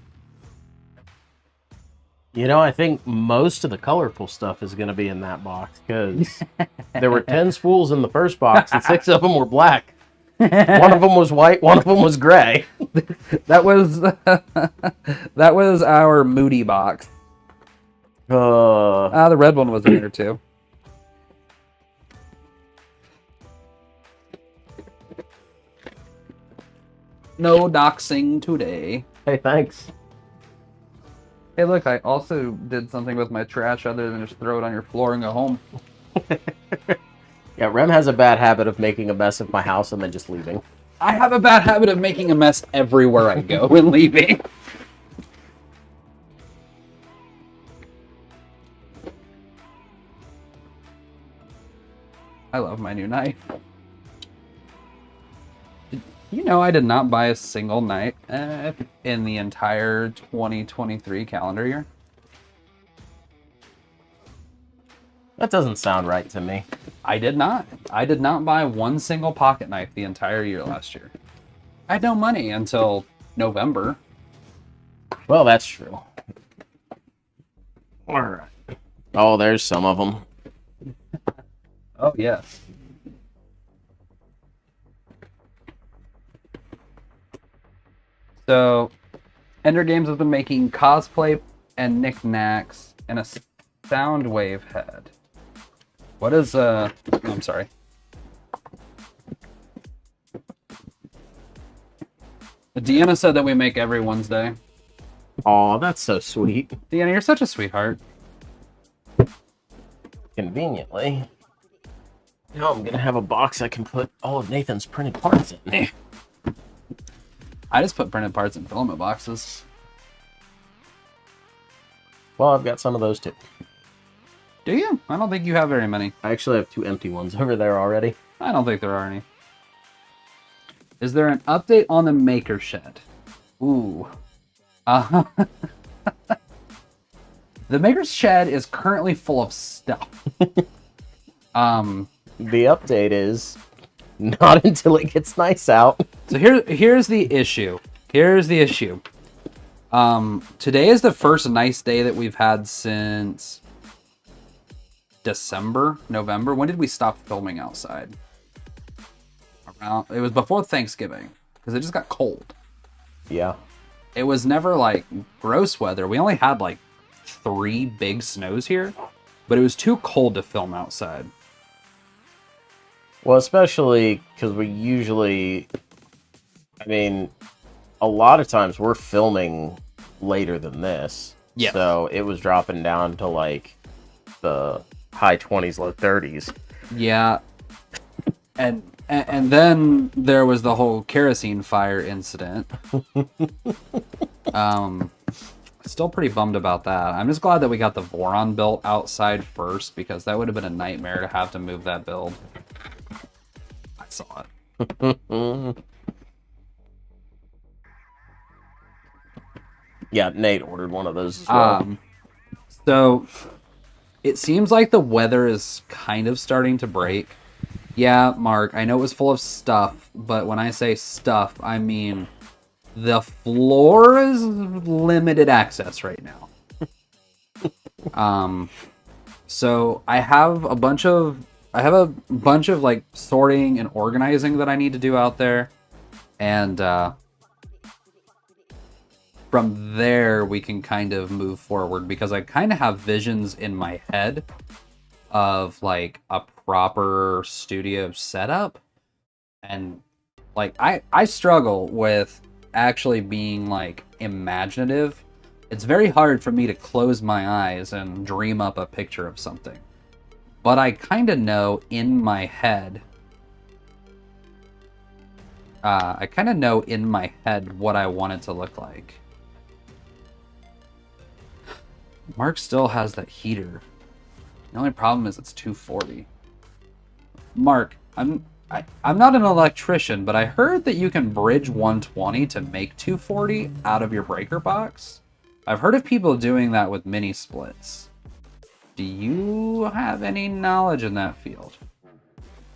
You know, I think most of the colorful stuff is going to be in that box because there were 10 spools in the first box and 6 of them were black. One of them was white, one of them was gray. That was our Moody box. The red one was in there too. No doxing today. Hey, thanks. Hey, look, I also did something with my trash other than just throw it on your floor and go home. Yeah, Rem has a bad habit of making a mess of my house and then just leaving. I have a bad habit of making a mess everywhere I go and leaving. I love my new knife. You know, I did not buy a single knife in the entire 2023 calendar year. That doesn't sound right to me. I did not. I did not buy one single pocket knife the entire year last year. I had no money until November. Well, that's true. All right. Oh, there's some of them. Oh, yes. So, Ender Games has been making cosplay and knickknacks and a sound wave head. What is I'm sorry. Deanna said that we make every Wednesday. Oh, that's so sweet. Deanna, you're such a sweetheart. Conveniently. Now I'm gonna have a box I can put all of Nathan's printed parts in. I just put printed parts in filament boxes. Well, I've got some of those too. Do you? I don't think you have very many. I actually have 2 empty ones over there already. I don't think there are any. Is there an update on the Maker Shed? Ooh. The Maker Shed is currently full of stuff. The update is not until it gets nice out. So here's the issue. Here's the issue. Today is the first nice day that we've had since November. When did we stop filming outside? It was before Thanksgiving because it just got cold. Yeah. It was never like gross weather. We only had like 3 big snows here, but it was too cold to film outside. Well, especially because we usually, I mean, a lot of times we're filming later than this. Yeah. So it was dropping down to like the high 20s, low 30s. Yeah. And then there was the whole kerosene fire incident. Still pretty bummed about that. I'm just glad that we got the Voron built outside first because that would have been a nightmare to have to move that build. saw it. Yeah, Nate ordered one of those as well. So it seems like the weather is kind of starting to break. Yeah, Mark, I know it was full of stuff, but when I say stuff, I mean the floor is limited access right now. So I have a bunch of like sorting and organizing that I need to do out there, and from there we can kind of move forward, because I kind of have visions in my head of like a proper studio setup, and like I struggle with actually being like imaginative. It's very hard for me to close my eyes and dream up a picture of something. But I kind of know in my head, what I want it to look like. Mark still has that heater. The only problem is it's 240. Mark, I'm not an electrician, but I heard that you can bridge 120 to make 240 out of your breaker box. I've heard of people doing that with mini splits. Do you have any knowledge in that field?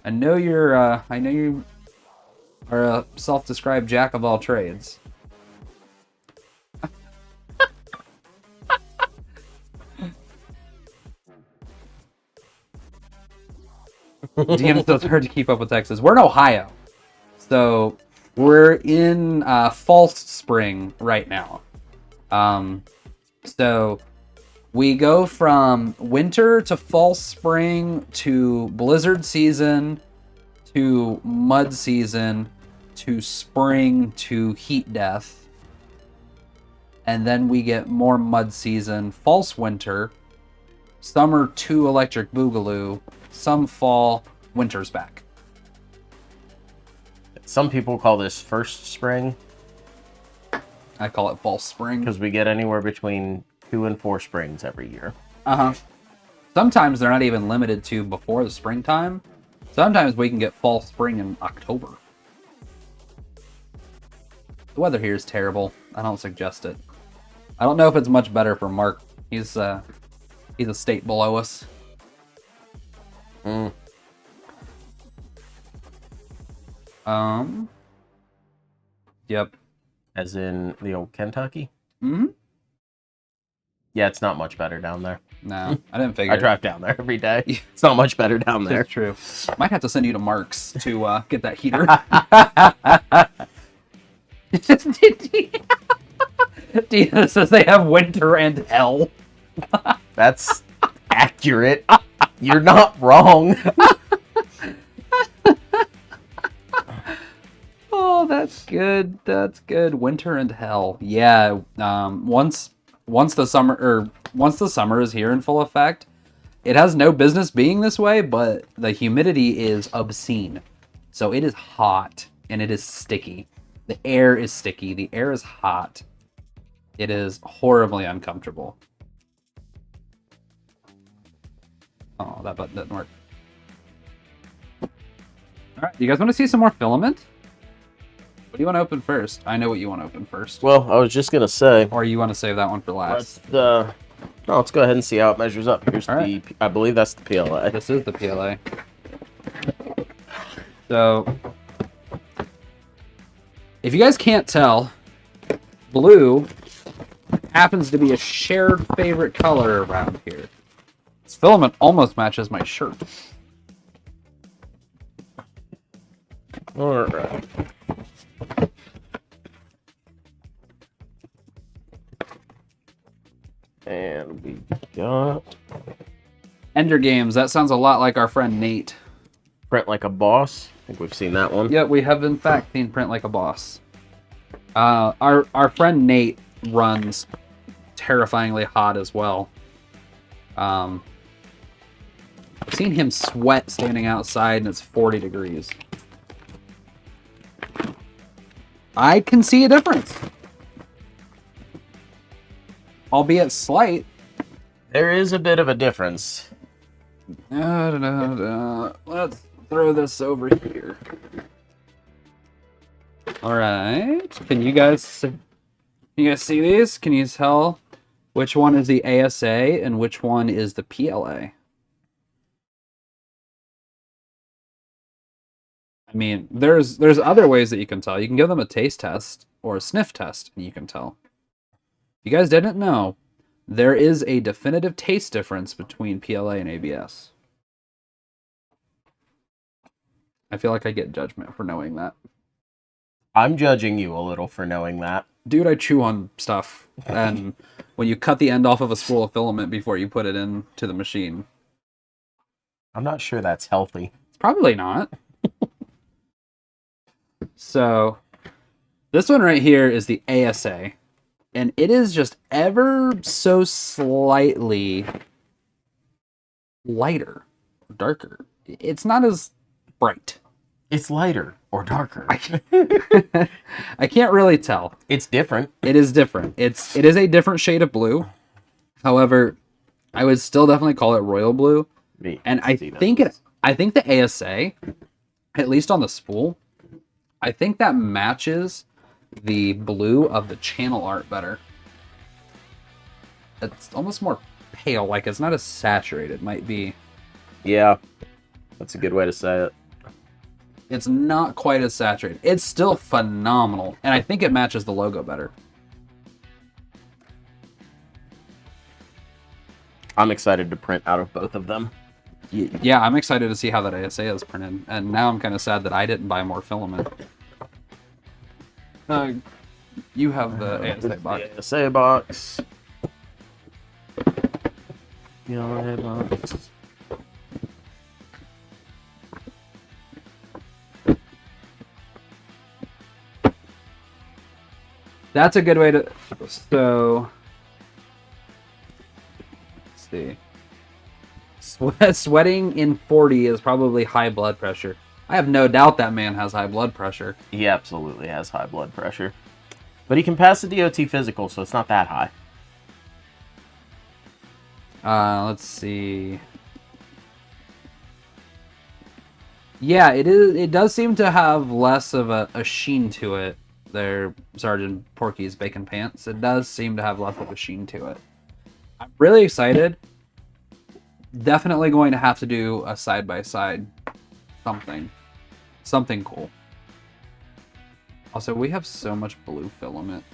I know you are a self-described jack of all trades. DM still hard to keep up with Texas. We're in Ohio, so we're in false spring right now. So we go from winter to false spring to blizzard season to mud season to spring to heat death, and then we get more mud season, false winter, summer to electric boogaloo, some fall, winter's back. Some people call this first spring. I call it false spring. Because we get anywhere between 2 and 4 springs every year. Sometimes they're not even limited to before the springtime. Sometimes we can get fall spring in October. The weather here is terrible. I don't suggest it. I don't know if it's much better for Mark. He's a state below us. Yep. As in the old Kentucky? Mm-hmm. Yeah, it's not much better down there. No, I didn't figure. I drive down there every day. It's not much better down there. That's true. Might have to send you to Mark's to get that heater. Dina says they have winter and hell. That's accurate. You're not wrong. Oh, that's good. That's good. Winter and hell. Yeah. Once the summer is here in full effect, it has no business being this way, but the humidity is obscene. So it is hot and it is sticky. The air is sticky. The air is hot. It is horribly uncomfortable. Oh, that button didn't work. All right, you guys want to see some more filament? What do you want to open first? I know what you want to open first. Well, I was just going to say... Or you want to save that one for last? Let's go ahead and see how it measures up. Here's right. I believe that's the PLA. This is the PLA. So, if you guys can't tell, blue happens to be a shared favorite color around here. This filament almost matches my shirt. All right. And we got... Ender Games. That sounds a lot like our friend Nate. Print Like a Boss. I think we've seen that one. Yeah, we have in fact seen Print Like a Boss. Our friend Nate runs terrifyingly hot as well. I've seen him sweat standing outside and it's 40 degrees. I can see a difference. Albeit slight. There is a bit of a difference. Let's throw this over here. All right. Can you guys see these? Can you tell which one is the ASA and which one is the PLA? I mean, there's other ways that you can tell. You can give them a taste test or a sniff test, and you can tell. If you guys didn't know, there is a definitive taste difference between PLA and ABS. I feel like I get judgment for knowing that. I'm judging you a little for knowing that. Dude, I chew on stuff, and when you cut the end off of a spool of filament before you put it into the machine. I'm not sure that's healthy. It's probably not. So, this one right here is the ASA, and it is just ever so slightly lighter, darker. It's not as bright. It's lighter or darker. I can't really tell. It's different. It is different. It is a different shade of blue. However, I would still definitely call it royal blue. And I think the ASA, at least on the spool, I think that matches the blue of the channel art better. It's almost more pale, like it's not as saturated, might be. Yeah, that's a good way to say it. It's not quite as saturated. It's still phenomenal, and I think it matches the logo better. I'm excited to print out of both of them. Yeah, I'm excited to see how that ASA is printed, and now I'm kind of sad that I didn't buy more filament. You have the ASA box. The ASA box. PLA box. That's a good way to... So... Let's see. Sweating in 40 is probably high blood pressure. I have no doubt that man has high blood pressure. He absolutely has high blood pressure. But he can pass the DOT physical, so it's not that high. Let's see. Yeah, it does seem to have less of a sheen to it. There, Sergeant Porky's bacon pants. It does seem to have less of a sheen to it. I'm really excited. Definitely going to have to do a side-by-side something cool. Also, we have so much blue filament.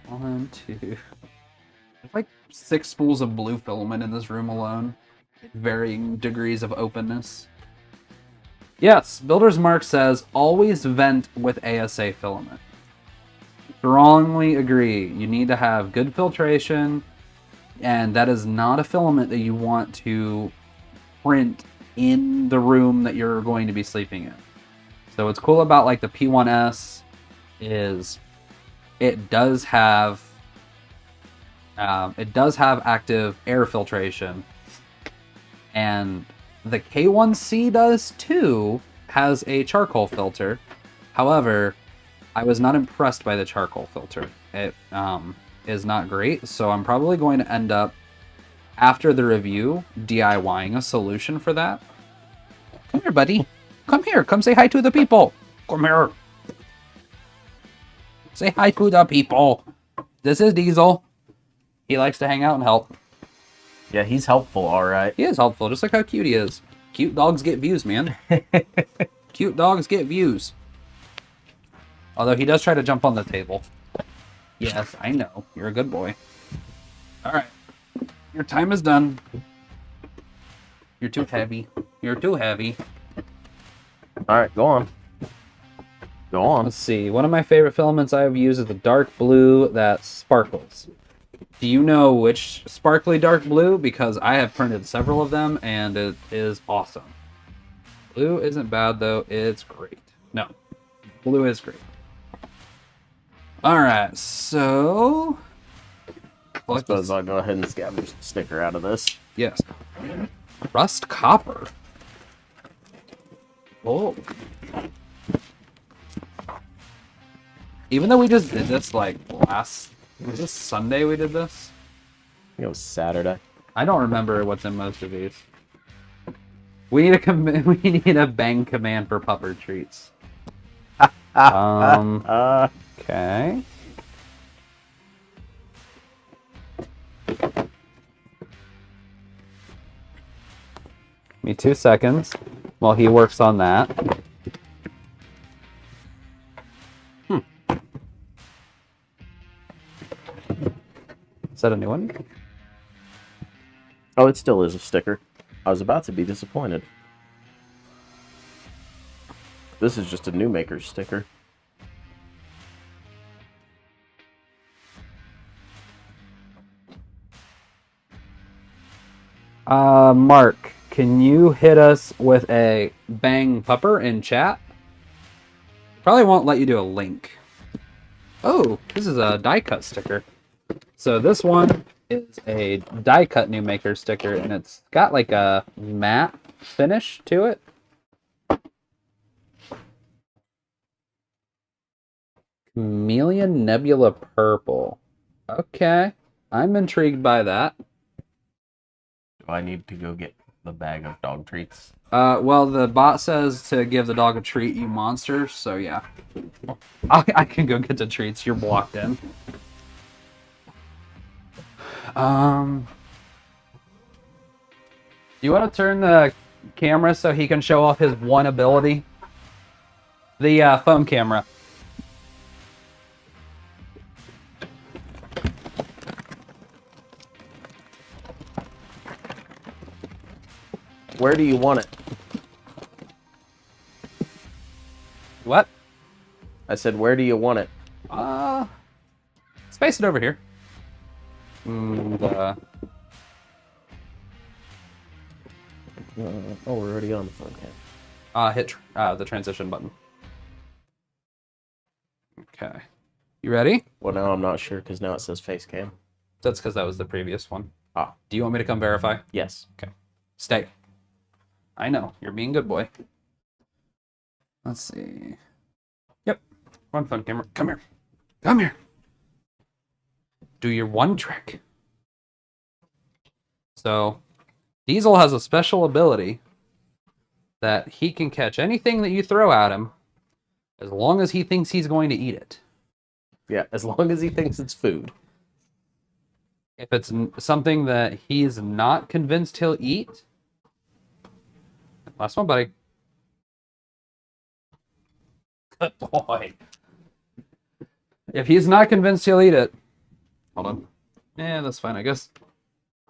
1, 2. There's like 6 spools of blue filament in this room alone. Varying degrees of openness. Yes, Builder's Mark says, always vent with ASA filament. Strongly agree. You need to have good filtration, and that is not a filament that you want to print in the room that you're going to be sleeping in. So what's cool about like the P1S is it does have active air filtration, and the K1C does too, has a charcoal filter. However, I was not impressed by the charcoal filter. It is not great, so I'm probably going to end up, after the review, DIYing a solution for that. Come here, buddy. Come here. Come say hi to the people. Come here. Say hi to the people. This is Diesel. He likes to hang out and help. Yeah, he's helpful, all right. He is helpful, just like how cute he is. Cute dogs get views, man. Cute dogs get views. Although he does try to jump on the table. Yes, I know. You're a good boy. All right. Your time is done. You're too heavy. You're too heavy. All right, go on. Go on. Let's see. One of my favorite filaments I have used is the dark blue that sparkles. Do you know which sparkly dark blue? Because I have printed several of them, and it is awesome. Blue isn't bad, though. It's great. No. Blue is great. Alright, so... I suppose I'll go ahead and scavenge the sticker out of this. Yes. Rust copper. Oh. Even though we just did this, like, was this Sunday we did this? I think it was Saturday. I don't remember what's in most of these. We need a we need a bang command for pupper treats. Okay. Give me 2 seconds while he works on that. Is that a new one? Oh, it still is a sticker. I was about to be disappointed. This is just a Numaker sticker. Mark, can you hit us with a bang pupper in chat? Probably won't let you do a link. Oh, this is a die cut sticker. So this one is a die cut Numaker sticker, and it's got like a matte finish to it. Chameleon Nebula Purple. Okay, I'm intrigued by that. Do I need to go get the bag of dog treats? Well, the bot says to give the dog a treat, you monster, so yeah. I can go get the treats, you're blocked in. Do you want to turn the camera so he can show off his one ability? The phone camera. Where do you want it? What? I said, where do you want it? Space it over here. And, oh, we're already on the phone cam. hit the transition button. Okay. You ready? Well, now I'm not sure because now it says face cam. That's because that was the previous one. Ah. Do you want me to come verify? Yes. Okay. Stay. I know. You're being good boy. Let's see. Yep. One phone camera. Come here. Come here. Do your one trick. So, Diesel has a special ability that he can catch anything that you throw at him as long as he thinks he's going to eat it. Yeah, as long as he thinks it's food. If it's something that he's not convinced he'll eat... Last one, buddy. Good boy. If he's not convinced he'll eat it... Hold on. Yeah, that's fine, I guess.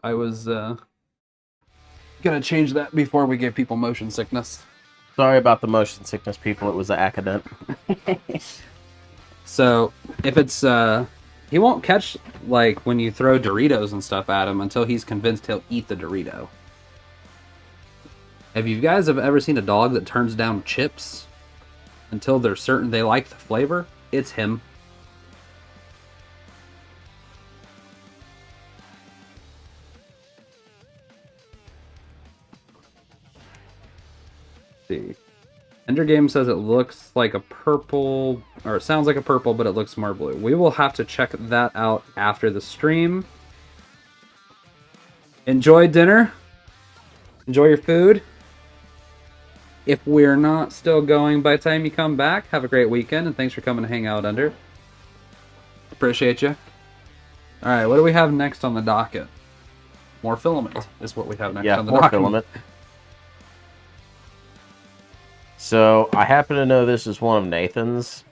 I was gonna change that before we gave people motion sickness. Sorry about the motion sickness, people. It was an accident. So, if it's... he won't catch, like, when you throw Doritos and stuff at him until he's convinced he'll eat the Dorito. If you guys have ever seen a dog that turns down chips until they're certain they like the flavor, it's him. Let's see. Ender Game says it looks like a purple, or it sounds like a purple, but it looks more blue. We will have to check that out after the stream. Enjoy dinner. Enjoy your food. If we're not still going by the time you come back, have a great weekend, and thanks for coming to hang out, Under. Appreciate you. Alright, what do we have next on the docket? More filament is what we have next on the docket. Filament. So, I happen to know this is one of Nathan's,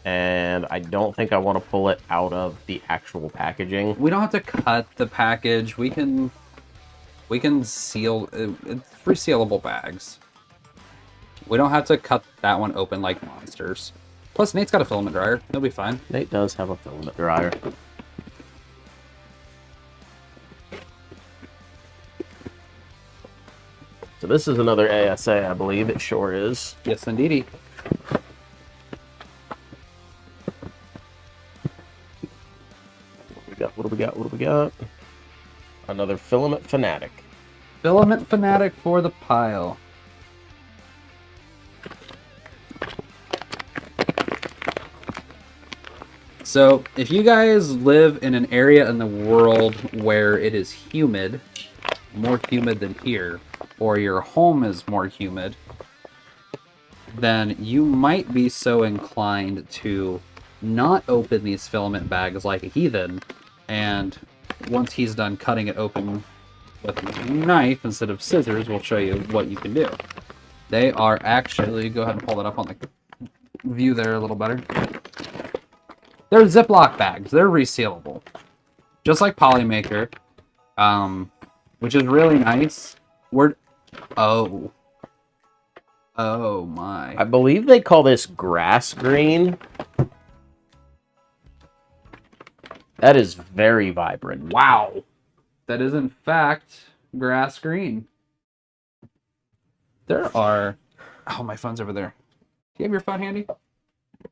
and I don't think I want to pull it out of the actual packaging. We don't have to cut the package. We can seal... It's resealable bags. We don't have to cut that one open like monsters. Plus, Nate's got a filament dryer. He'll be fine. Nate does have a filament dryer. So this is another ASA, I believe. It sure is. Yes, indeedy. What do we got? What do we got? Another Filament Fanatic. Filament Fanatic for the pile. So, if you guys live in an area in the world where it is humid, more humid than here, or your home is more humid, then you might be so inclined to not open these filament bags like a heathen, and once he's done cutting it open with a knife instead of scissors, we'll show you what you can do. They are actually, go ahead and pull that up on the view there a little better. They're Ziploc bags. They're resealable. Just like Polymaker, which is really nice. Oh my. I believe they call this grass green. That is very vibrant. Wow. That is in fact grass green. There are... Oh, my phone's over there. Do you have your phone handy?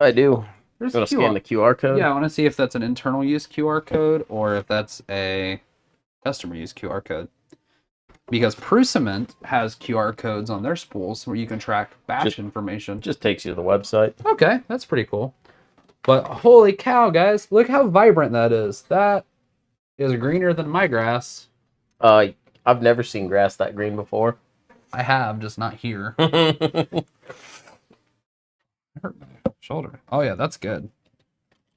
I do. There's going to scan the QR code? Yeah, I want to see if that's an internal use QR code or if that's a customer use QR code. Because Filament has QR codes on their spools where you can track batch information. Just takes you to the website. Okay, that's pretty cool. But holy cow, guys, look how vibrant that is. That is greener than my grass. I've never seen grass that green before. I have, just not here. I hurt my shoulder. Oh yeah, that's good.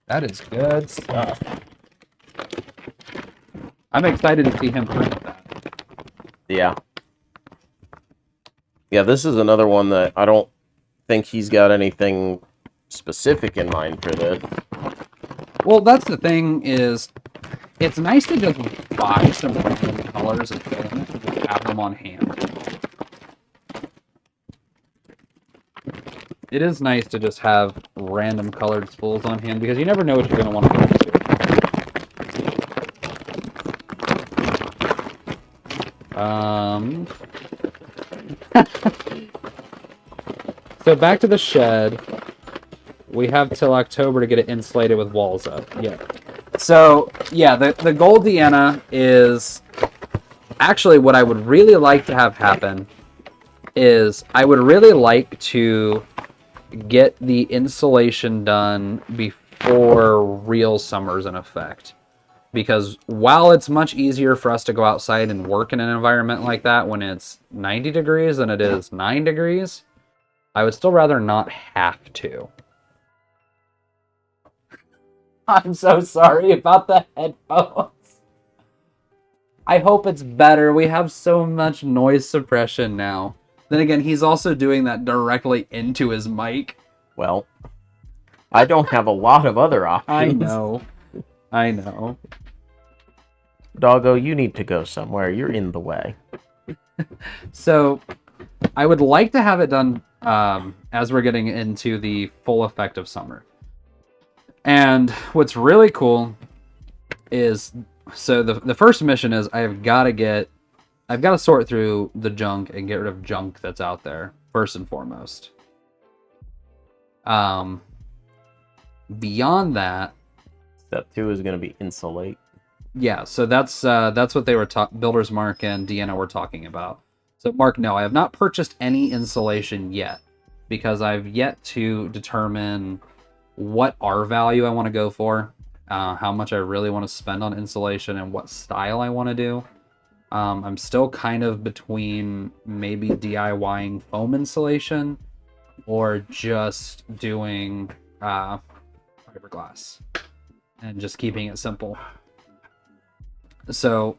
That is good stuff. I'm excited to see him print that. Yeah. Yeah, this is another one that I don't think he's got anything specific in mind for this. Well, that's the thing is, it's nice to just buy some random colors and filament and just have them on hand. It is nice to just have random colored spools on hand because you never know what you're going to want to go into. So back to the shed. We have till October to get it insulated with walls up. Yeah. So, yeah, the gold Deanna is actually what I would really like to have happen is I would really like to get the insulation done before real summer's in effect. Because while it's much easier for us to go outside and work in an environment like that when it's 90 degrees than it is 9 degrees, I would still rather not have to. I'm so sorry about the headphones. I hope it's better. We have so much noise suppression now. Then again, he's also doing that directly into his mic. Well, I don't have a lot of other options. I know. I know. Doggo, you need to go somewhere. You're in the way. So, I would like to have it done as we're getting into the full effect of summer. And what's really cool is, so the first mission is I've got to sort through the junk and get rid of junk that's out there, first and foremost. Beyond that... Step 2 is going to be insulate. Yeah, so that's what they were Builders Mark and Deanna were talking about. So Mark, no, I have not purchased any insulation yet because I've yet to determine what R value I want to go for, how much I really want to spend on insulation, and what style I want to do. I'm still kind of between maybe DIYing foam insulation or just doing fiberglass and just keeping it simple. So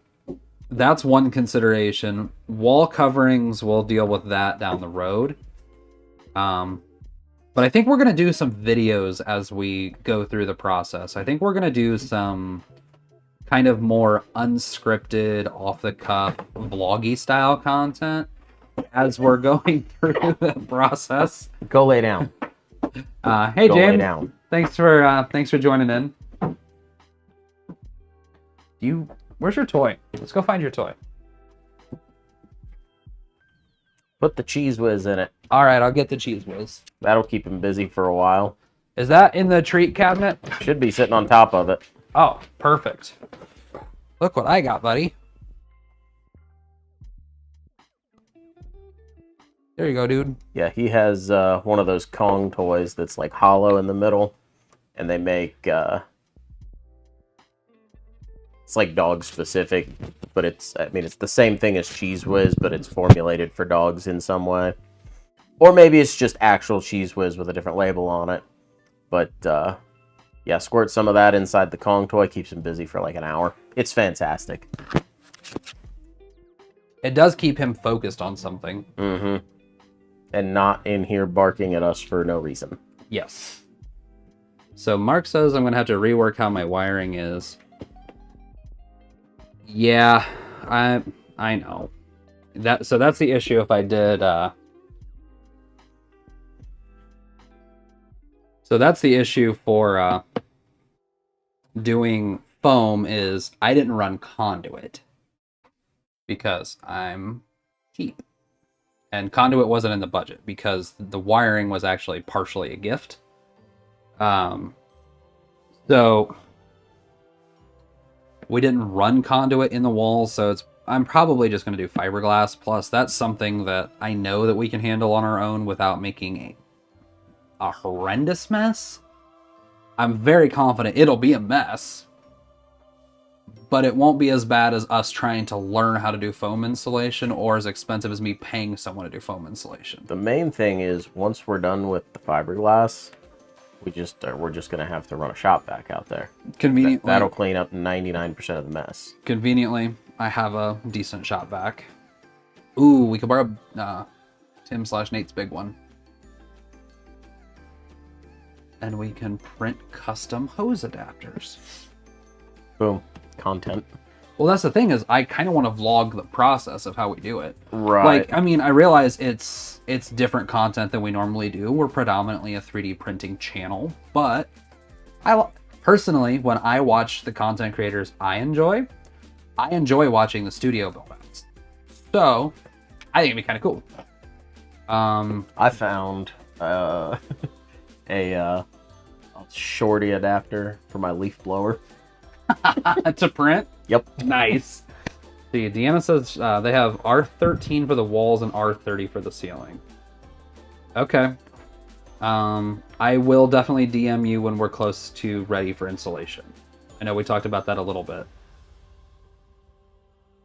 that's one consideration. Wall coverings, we'll deal with that down the road. But I think we're going to do some videos as we go through the process. I think we're going to do some kind of more unscripted, off-the-cuff, vloggy style content as we're going through the process. Go lay down. Hey, Go James. lay down. Thanks for joining in. Where's your toy? Let's go find your toy. Put the cheese whiz in it. All right, I'll get the cheese whiz. That'll keep him busy for a while. Is that in the treat cabinet? Should be sitting on top of it. Oh, perfect. Look what I got, buddy. There you go, dude. Yeah, he has one of those Kong toys that's like hollow in the middle. And they make... it's like dog specific. but it's the same thing as Cheese Whiz, but it's formulated for dogs in some way. Or maybe it's just actual Cheese Whiz with a different label on it. But yeah, squirt some of that inside the Kong toy, keeps him busy for like an hour. It's fantastic. It does keep him focused on something. Mm-hmm. And not in here barking at us for no reason. Yes. So Mark says I'm going to have to rework how my wiring is. Yeah, I know. So that's the issue if I did... So that's the issue for doing foam is I didn't run conduit because I'm cheap. And conduit wasn't in the budget because the wiring was actually partially a gift. So we didn't run conduit in the walls, so I'm probably just going to do fiberglass. Plus, that's something that I know that we can handle on our own without making a horrendous mess. I'm very confident it'll be a mess, but it won't be as bad as us trying to learn how to do foam insulation or as expensive as me paying someone to do foam insulation. The main thing is once we're done with the fiberglass, we're just going to have to run a shop vac out there. Conveniently, that'll clean up 99% of the mess. Conveniently, I have a decent shop vac. Ooh, we could borrow Tim/Nate's big one. And we can print custom hose adapters. Boom. Content. Well, that's the thing is I kind of want to vlog the process of how we do it. Right. Like, I mean, I realize it's different content than we normally do. We're predominantly a 3D printing channel, but personally, when I watch the content creators I enjoy watching the studio build-outs. So, I think it'd be kind of cool. I found a shorty adapter for my leaf blower. To print? Yep. Nice. See, Deanna says they have R13 for the walls and R30 for the ceiling. Okay. I will definitely DM you when we're close to ready for installation. I know we talked about that a little bit.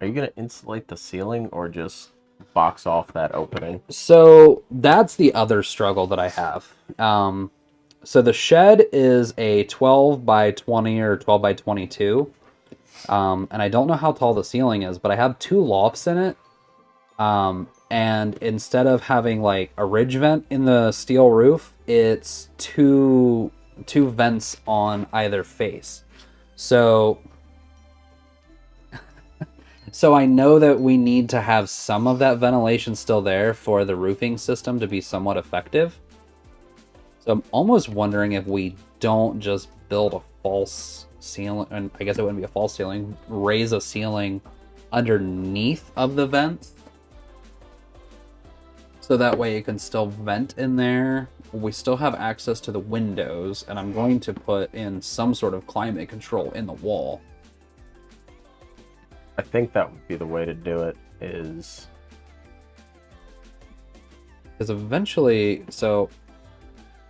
Are you going to insulate the ceiling or just box off that opening? So that's the other struggle that I have. So the shed is a 12 by 20 or 12 by 22. And I don't know how tall the ceiling is, but I have 2 lofts in it. And instead of having like a ridge vent in the steel roof, it's two vents on either face. So I know that we need to have some of that ventilation still there for the roofing system to be somewhat effective. So I'm almost wondering if we don't just build a false ceiling, and I guess it wouldn't be a false ceiling, raise a ceiling underneath of the vents. So that way it can still vent in there. We still have access to the windows, and I'm going to put in some sort of climate control in the wall. I think that would be the way to do it, is... Because eventually, so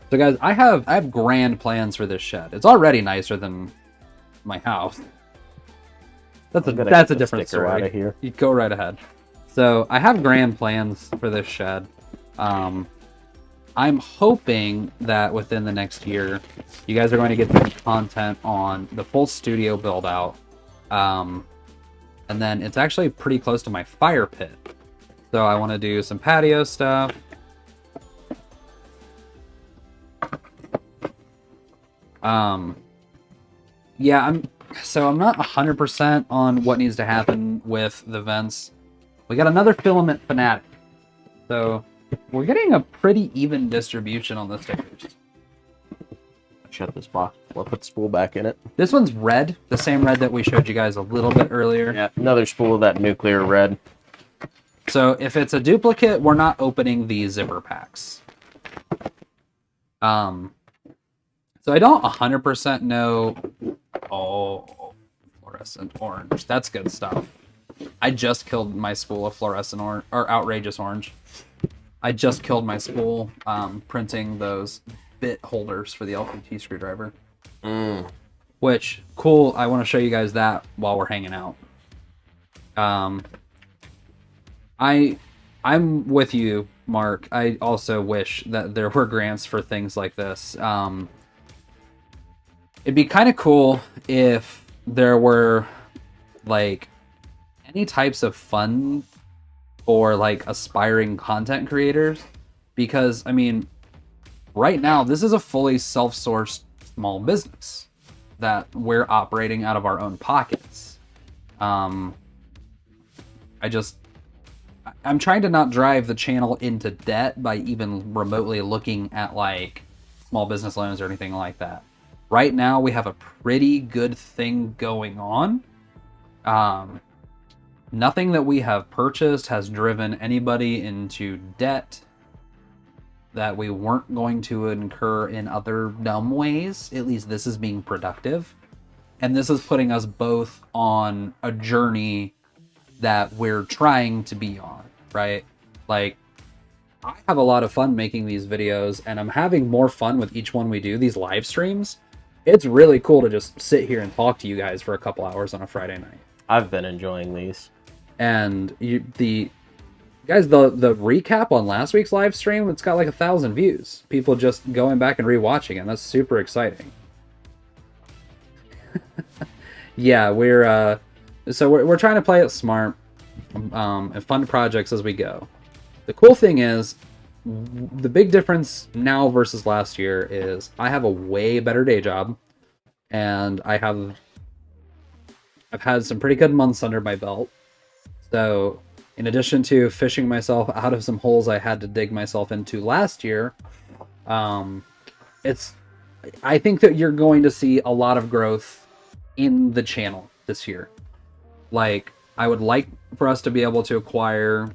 guys, I have grand plans for this shed. It's already nicer than my house. That's a different story. Out of here. You go right ahead. So I have grand plans for this shed. I'm hoping that within the next year, you guys are going to get some content on the full studio build out. And then it's actually pretty close to my fire pit. So I want to do some patio stuff. Yeah, I'm not 100% on what needs to happen with the vents. We got another filament fanatic. So we're getting a pretty even distribution on the stickers. Shut this box. We'll put the spool back in it. This one's red, the same red that we showed you guys a little bit earlier. Yeah, another spool of that nuclear red. So if it's a duplicate, we're not opening the zipper packs. So I don't 100% know. Oh, fluorescent orange. That's good stuff. I just killed my spool of fluorescent orange, or outrageous orange. I just killed my spool printing those bit holders for the LPT screwdriver. Which, cool, I want to show you guys that while we're hanging out. Um, I'm with you, Mark. I also wish that there were grants for things like this. It'd be kind of cool if there were like any types of fun for like aspiring content creators, because I mean, right now this is a fully self-sourced small business that we're operating out of our own pockets. Um, I'm trying to not drive the channel into debt by even remotely looking at like small business loans or anything like that. Right now we have a pretty good thing going on. Nothing that we have purchased has driven anybody into debt that we weren't going to incur in other dumb ways. At least this is being productive. And this is putting us both on a journey that we're trying to be on, right? Like, I have a lot of fun making these videos, and I'm having more fun with each one we do, these live streams. It's really cool to just sit here and talk to you guys for a couple hours on a Friday night. I've been enjoying these. And the recap on last week's live stream, it's got like 1,000 views. People just going back and rewatching it. That's super exciting. Yeah, we're trying to play it smart, and fund projects as we go. The cool thing is, the big difference now versus last year is I have a way better day job, and I've had some pretty good months under my belt. So in addition to fishing myself out of some holes I had to dig myself into last year, I think that you're going to see a lot of growth in the channel this year. Like, I would like for us to be able to acquire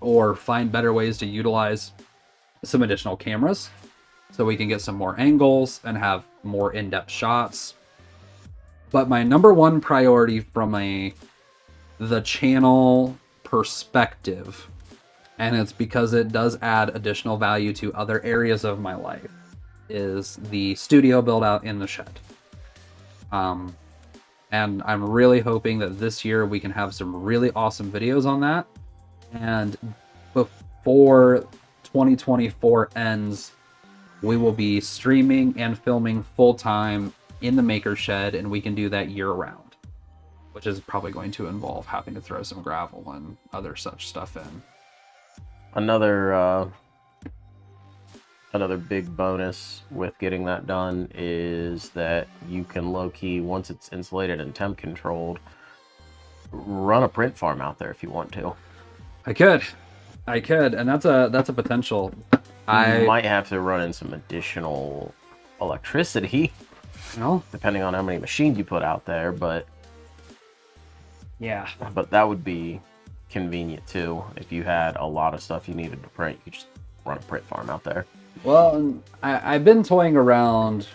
or find better ways to utilize some additional cameras so we can get some more angles and have more in-depth shots. But my number one priority from the channel perspective, and it's because it does add additional value to other areas of my life, is the studio build out in the shed. And I'm really hoping that this year we can have some really awesome videos on that. And before 2024 ends, we will be streaming and filming full time in the Maker Shed, and we can do that year round, which is probably going to involve having to throw some gravel and other such stuff in. Another big bonus with getting that done is that you can low-key, once it's insulated and temp controlled, run a print farm out there if you want to. I could, and that's a potential. You might have to run in some additional electricity, depending on how many machines you put out there, but yeah. But that would be convenient too. If you had a lot of stuff you needed to print, you could just run a print farm out there. Well, I've been toying around.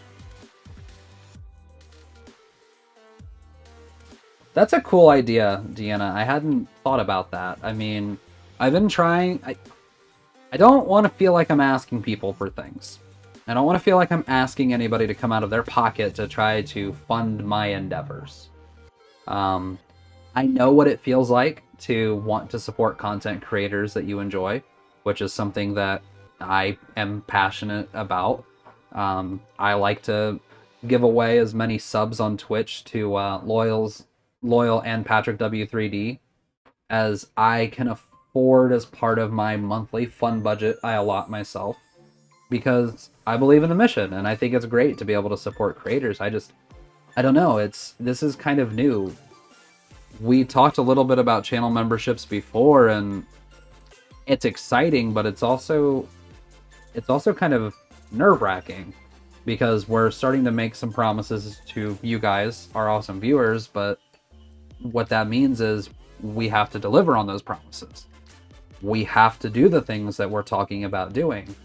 That's a cool idea, Deanna. I hadn't thought about that. I mean, I've been trying. I don't want to feel like I'm asking people for things. I don't want to feel like I'm asking anybody to come out of their pocket to try to fund my endeavors. I know what it feels like to want to support content creators that you enjoy, which is something that I am passionate about. I like to give away as many subs on Twitch to Loyal and Patrick W3D as I can afford as part of my monthly fund budget I allot myself, because I believe in the mission and I think it's great to be able to support creators. I don't know, this is kind of new. We talked a little bit about channel memberships before, and it's exciting, but it's also kind of nerve-wracking, because we're starting to make some promises to you guys, our awesome viewers, but what that means is we have to deliver on those promises. We have to do the things that we're talking about doing.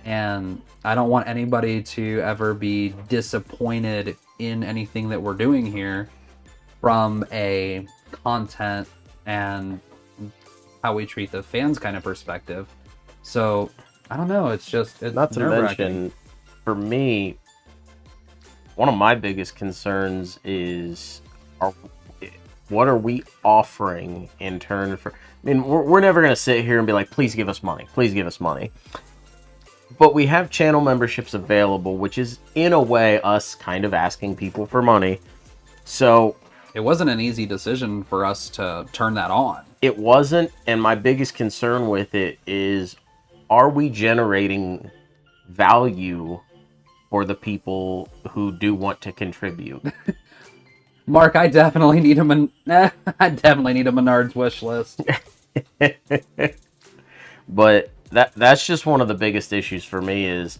And I don't want anybody to ever be disappointed in anything that we're doing here from a content and how we treat the fans kind of perspective. So I don't know, it's not to mention, for me, one of my biggest concerns is what are we offering in turn for? I mean, we're never going to sit here and be like, please give us money. Please give us money. But we have channel memberships available, which is, in a way, us kind of asking people for money. So it wasn't an easy decision for us to turn that on. It wasn't, and my biggest concern with it is, are we generating value for the people who do want to contribute? Mark, I definitely need I definitely need a Menards wish list. But that's just one of the biggest issues for me is,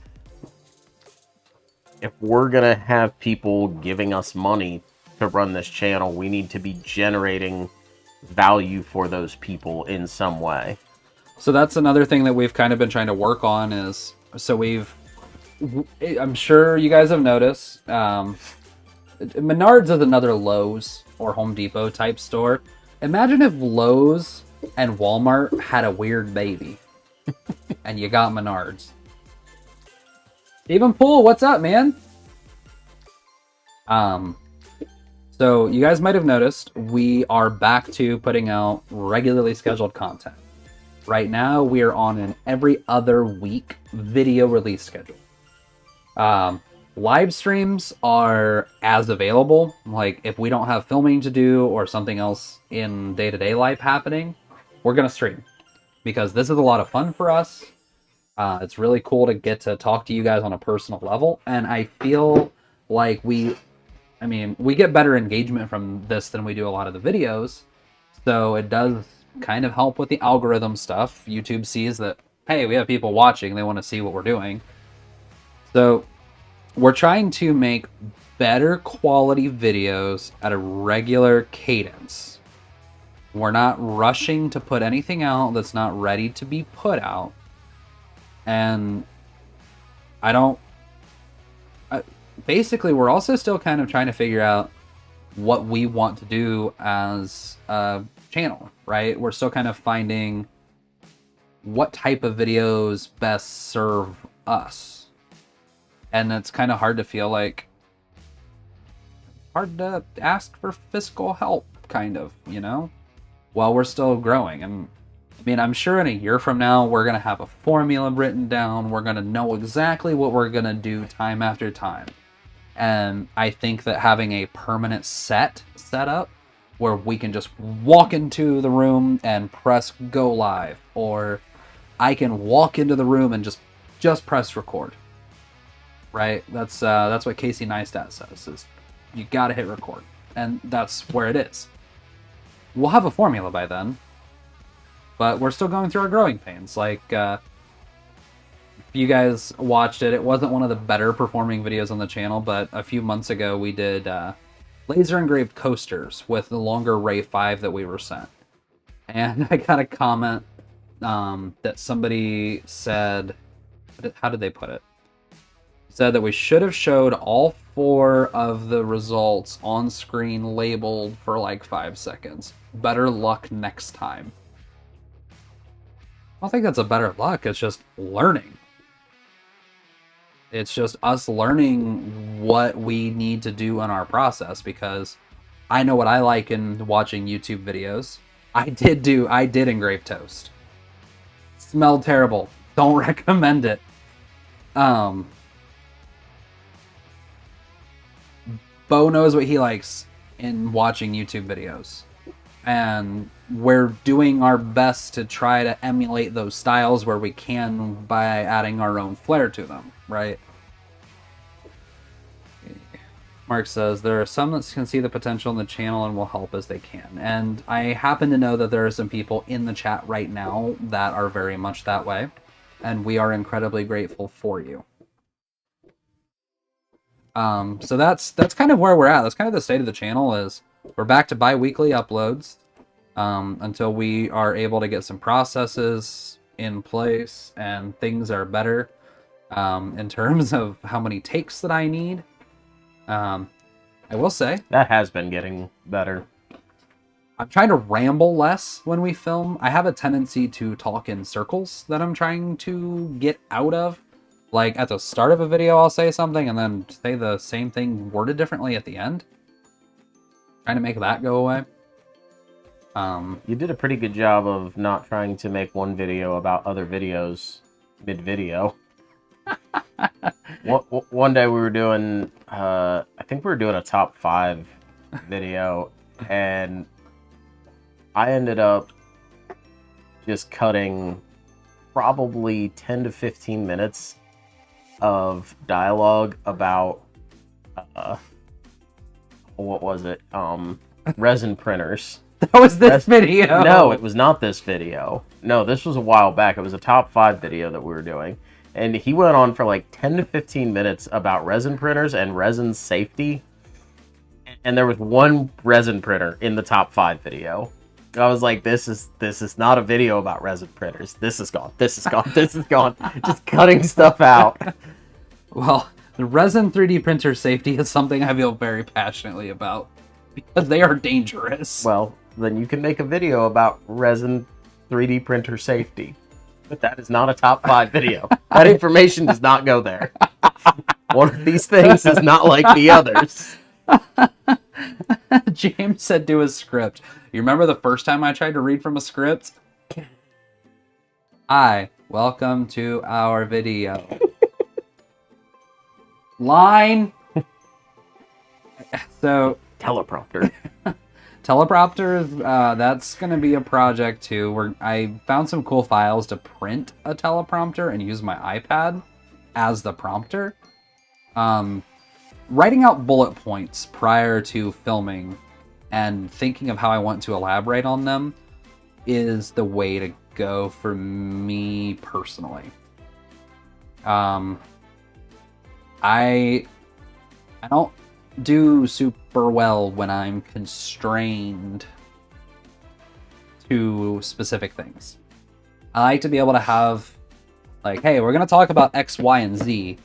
if we're gonna have people giving us money to run this channel, we need to be generating value for those people in some way. So that's another thing that we've kind of been trying to work on is, I'm sure you guys have noticed, Menards is another Lowe's or Home Depot type store. Imagine if Lowe's and Walmart had a weird baby and you got Menards. Stephen Poole, what's up, man? So you guys might have noticed we are back to putting out regularly scheduled content. Right now we are on an every other week video release schedule. Live streams are as available. Like if we don't have filming to do or something else in day-to-day life happening, we're going to stream because this is a lot of fun for us. It's really cool to get to talk to you guys on a personal level. And I feel like we get better engagement from this than we do a lot of the videos. So it does kind of help with the algorithm stuff. YouTube sees that, hey, we have people watching. They want to see what we're doing. So we're trying to make better quality videos at a regular cadence. We're not rushing to put anything out that's not ready to be put out. And basically, we're also still kind of trying to figure out what we want to do as a channel, right? We're still kind of finding what type of videos best serve us. And it's kind of hard to feel like, hard to ask for fiscal help, kind of, you know, while we're still growing. And I mean, I'm sure in a year from now, we're going to have a formula written down. We're going to know exactly what we're going to do time after time. And I think that having a permanent set up where we can just walk into the room and press go live, or I can walk into the room and just press record. Right? That's what Casey Neistat says, is you got to hit record. And that's where it is. We'll have a formula by then, but we're still going through our growing pains. Like, if you guys watched it, it wasn't one of the better performing videos on the channel, but a few months ago we did laser engraved coasters with the longer Ray 5 that we were sent. And I got a comment that somebody said, how did they put it? Said that we should have showed all 4 of the results on screen labeled for like 5 seconds. Better luck next time. I don't think that's a better luck, it's just learning. It's just us learning what we need to do in our process, because I know what I like in watching YouTube videos. I did engrave toast. Smelled terrible. Don't recommend it. Beau knows what he likes in watching YouTube videos. And we're doing our best to try to emulate those styles where we can by adding our own flair to them, right? Mark says, there are some that can see the potential in the channel and will help as they can. And I happen to know that there are some people in the chat right now that are very much that way. And we are incredibly grateful for you. So that's kind of where we're at. That's kind of the state of the channel. Is we're back to bi-weekly uploads until we are able to get some processes in place and things are better in terms of how many takes that I need. I will say that has been getting better. I'm trying to ramble less when we film. I have a tendency to talk in circles that I'm trying to get out of. Like, at the start of a video, I'll say something and then say the same thing worded differently at the end. Trying to make that go away. You did a pretty good job of not trying to make one video about other videos mid-video. One day we were doing, I think we were doing a top 5 video, and I ended up just cutting probably 10 to 15 minutes of dialogue about, what was it? Resin printers. That was this video. No, it was not this video. No, this was a while back. It was a top 5 video that we were doing. And he went on for like 10 to 15 minutes about resin printers and resin safety. And there was one resin printer in the top 5 video. I was like, this is not a video about resin printers. This is gone. This is gone. This is gone. Just cutting stuff out. Well, the resin 3D printer safety is something I feel very passionately about because they are dangerous. Well, then you can make a video about resin 3D printer safety. But that is not a top 5 video. That information does not go there. One of these things is not like the others. James said do a script. You remember the first time I tried to read from a script? Hi, welcome to our video. Line. So Teleprompter. teleprompters, that's going to be a project too, where I found some cool files to print a teleprompter and use my iPad as the prompter. Writing out bullet points prior to filming and thinking of how I want to elaborate on them is the way to go for me personally. I don't do super well when I'm constrained to specific things. I like to be able to have, like, hey, we're going to talk about X, Y, and Z,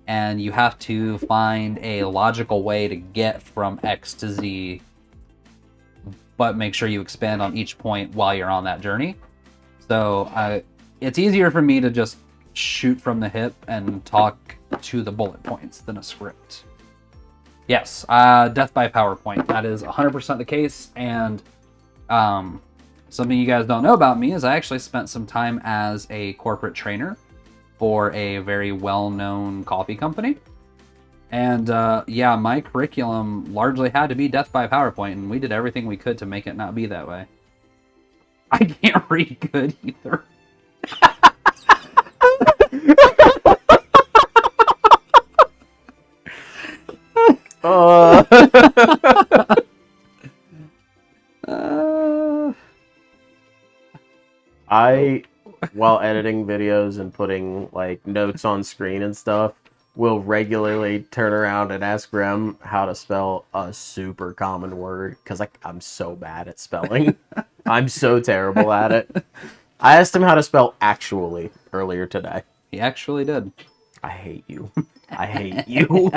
and you have to find a logical way to get from X to Z, but make sure you expand on each point while you're on that journey. So it's easier for me to just shoot from the hip and talk to the bullet points than a script. Yes, death by PowerPoint. That is 100% the case. And something you guys don't know about me is I actually spent some time as a corporate trainer for a very well-known coffee company. And yeah, my curriculum largely had to be death by PowerPoint, and we did everything we could to make it not be that way. I can't read good either. I, while editing videos and putting like notes on screen and stuff, will regularly turn around and ask Rem how to spell a super common word because I'm so bad at spelling. I'm so terrible at it. I asked him how to spell actually earlier today. He actually did. I hate you. I hate you.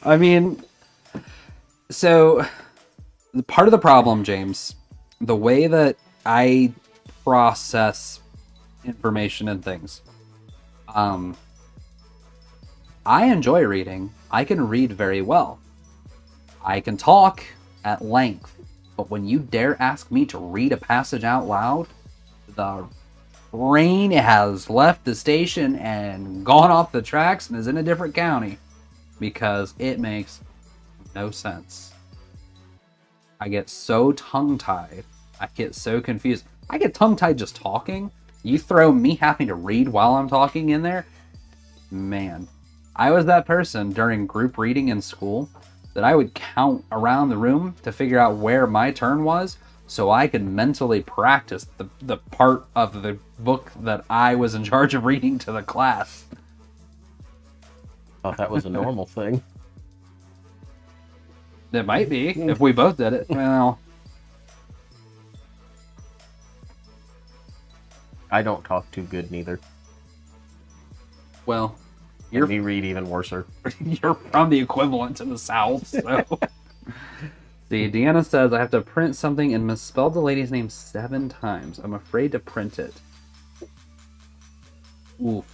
I mean, so part of the problem, James, the way that I process information and things, I enjoy reading. I can read very well. I can talk at length, but when you dare ask me to read a passage out loud, the brain has left the station and gone off the tracks and is in a different county because it makes no sense. I get so tongue-tied. I get so confused. I get tongue-tied just talking. You throw me having to read while I'm talking in there, man. I was that person during group reading in school that I would count around the room to figure out where my turn was so I could mentally practice the part of the book that I was in charge of reading to the class. Thought that was a normal thing. It might be, if we both did it. Well, I don't talk too good neither. well, You're me read even worser. you're from the equivalent to the South, so. See, Deanna says, I have to print something and misspelled the lady's name 7 times. I'm afraid to print it. Oof.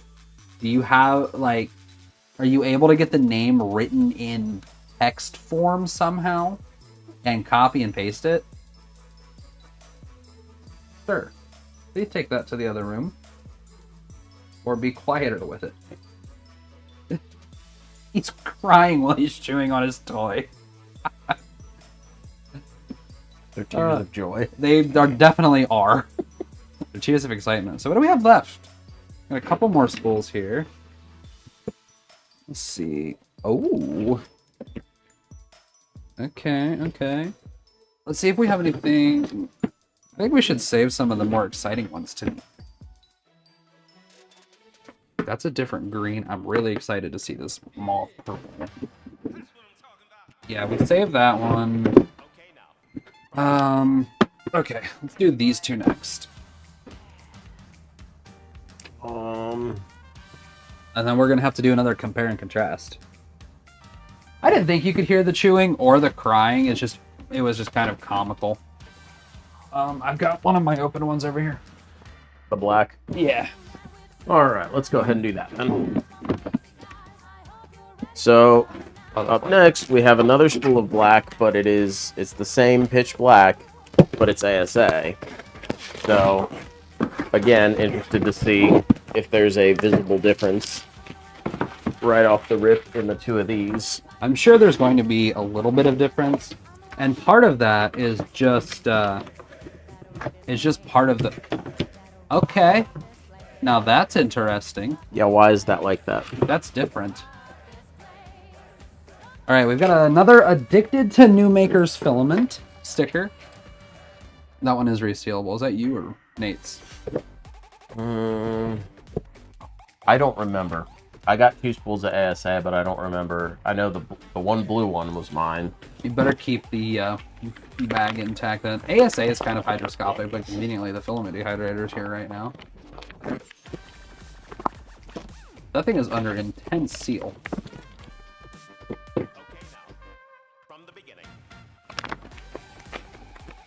Do you have, like, are you able to get the name written in text form somehow and copy and paste it? Sir, please take that to the other room. Or be quieter with it. He's crying while he's chewing on his toy. They're tears of joy. They definitely are. They're tears of excitement. So what do we have left? Got a couple more spools here. Let's see. Oh. Okay. Let's see if we have anything. I think we should save some of the more exciting ones too. That's a different green. I'm really excited to see this mauve purple. Yeah, we saved that one. Okay, let's do these two next. And then we're gonna have to do another compare and contrast. I didn't think you could hear the chewing or the crying. It was just kind of comical. I've got one of my open ones over here. The black? Yeah. All right, let's go ahead and do that then. So, up next, we have another spool of black, but it's the same pitch black, but it's ASA. So, again, interested to see if there's a visible difference right off the rip in the two of these. I'm sure there's going to be a little bit of difference, and part of that is just part of the... Okay. Now that's interesting. Yeah, why is that like that? That's different. All right, we've got another Addicted to Numaker's Filament sticker. That one is resealable. Is that you or Nate's? I don't remember. I got 2 spools of ASA, but I don't remember. I know the one blue one was mine. You better keep the bag intact. Then ASA is kind of hydroscopic, but conveniently the filament dehydrator is here right now. That thing is under intense seal.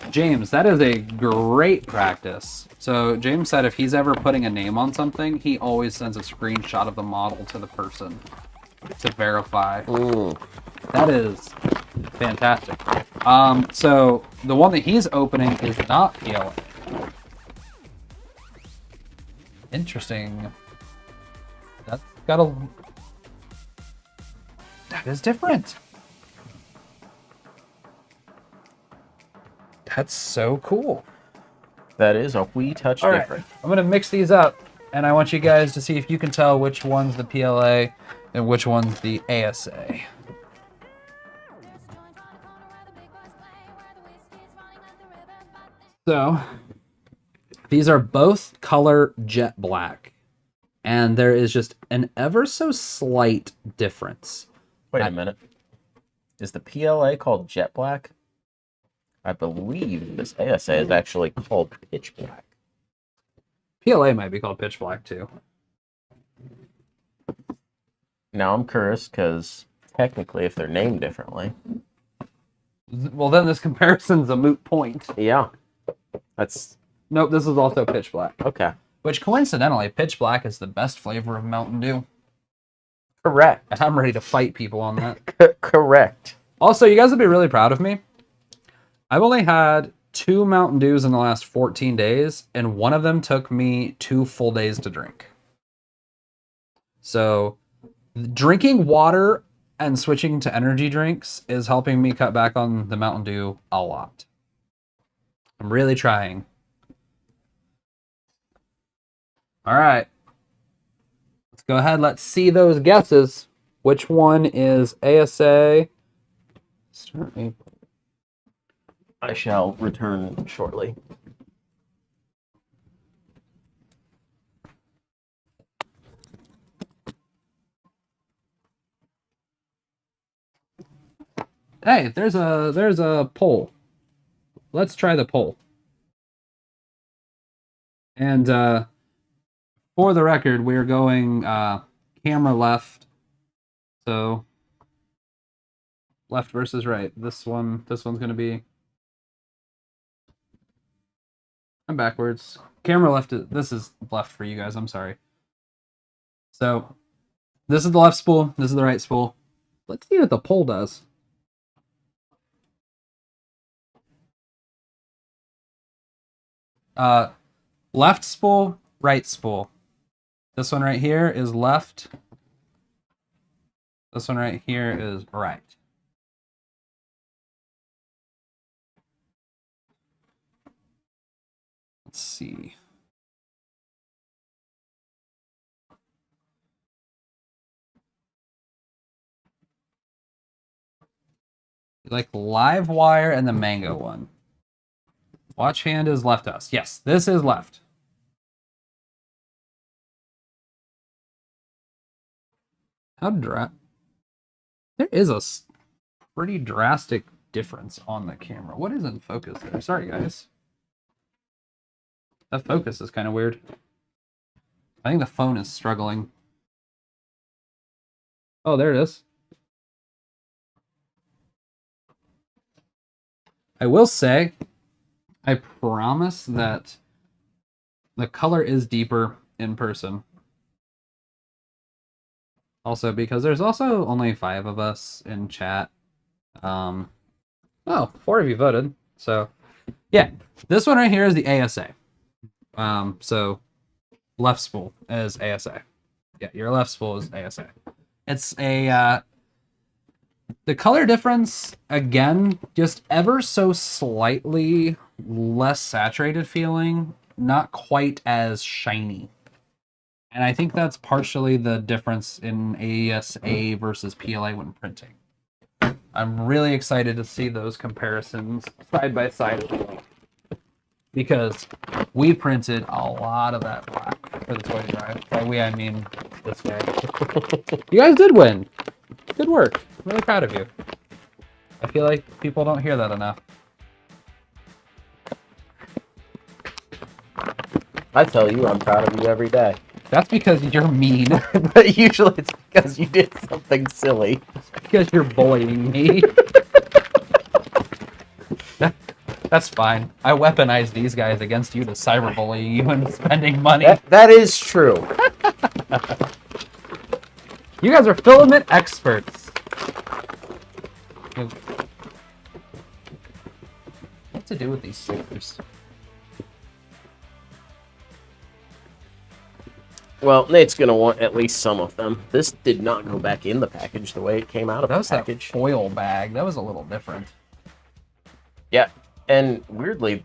James, that is a great practice. So James said if he's ever putting a name on something, he always sends a screenshot of the model to the person to verify. That is fantastic. So the one that he's opening is not PLA. Interesting. That's got a... That is different. That's so cool. That is a wee touch different. I'm going to mix these up, and I want you guys to see if you can tell which one's the PLA and which one's the ASA. So, these are both color jet black, and there is just an ever so slight difference. Wait a minute. Is the PLA called jet black? I believe this ASA is actually called pitch black. PLA might be called pitch black too. Now I'm curious because technically if they're named differently. Well, then this comparison's a moot point. Yeah. That's... Nope, this is also pitch black. Okay. Which coincidentally, pitch black is the best flavor of Mountain Dew. Correct. And I'm ready to fight people on that. Correct. Also, you guys would be really proud of me. I've only had 2 Mountain Dews in the last 14 days, and one of them took me 2 full days to drink. So, drinking water and switching to energy drinks is helping me cut back on the Mountain Dew a lot. I'm really trying. All right. Let's go ahead. Let's see those guesses. Which one is ASA? I shall return shortly. Hey, there's a poll. Let's try the poll. And for the record, we're going camera left. So left versus right. This one's gonna be... I'm backwards. Camera left. This is left for you guys. I'm sorry. So, this is the left spool. This is the right spool. Let's see what the poll does. Left spool, right spool. This one right here is left. This one right here is right. Let's see. Like live wire and the mango one. Watch hand is left us. Yes, this is left. How there is a pretty drastic difference on the camera. What is in focus there? Sorry, guys. That focus is kind of weird. I think the phone is struggling. Oh, there it is. I will say, I promise that the color is deeper in person. Also, because there's also only 5 of us in chat. Oh, 4 of you voted. So, yeah, this one right here is the ASA. So left spool is ASA. Yeah, your left spool is ASA. It's a the color difference, again, just ever so slightly less saturated feeling, not quite as shiny. And I think that's partially the difference in ASA versus PLA when printing. I'm really excited to see those comparisons side by side, because we printed a lot of that black for the toy drive. By we, I mean this guy. You guys did win. Good work. I'm really proud of you. I feel like people don't hear that enough. I tell you, I'm proud of you every day. That's because you're mean. But usually it's because you did something silly. It's because you're bullying me. That's fine. I weaponize these guys against you to cyberbully you and spending money. That is true. You guys are filament experts. What to do with these stickers? Well, Nate's gonna want at least some of them. This did not go back in the package the way it came out of the package. That foil bag. That was a little different. Yeah, and weirdly,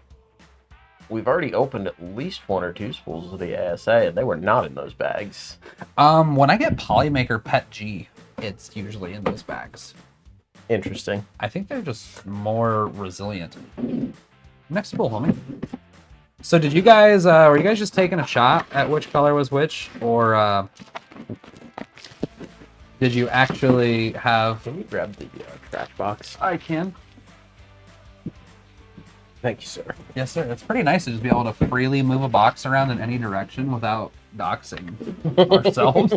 we've already opened at least 1 or 2 spools of the ASA, and they were not in those bags. When I get Polymaker Pet G, it's usually in those bags. Interesting. I think they're just more resilient. Next spool, homie. So did you guys, were you guys just taking a shot at which color was which? Or did you actually have... Can you grab the trash box? I can. Thank you, sir. Yes, sir. It's pretty nice to just be able to freely move a box around in any direction without doxing ourselves.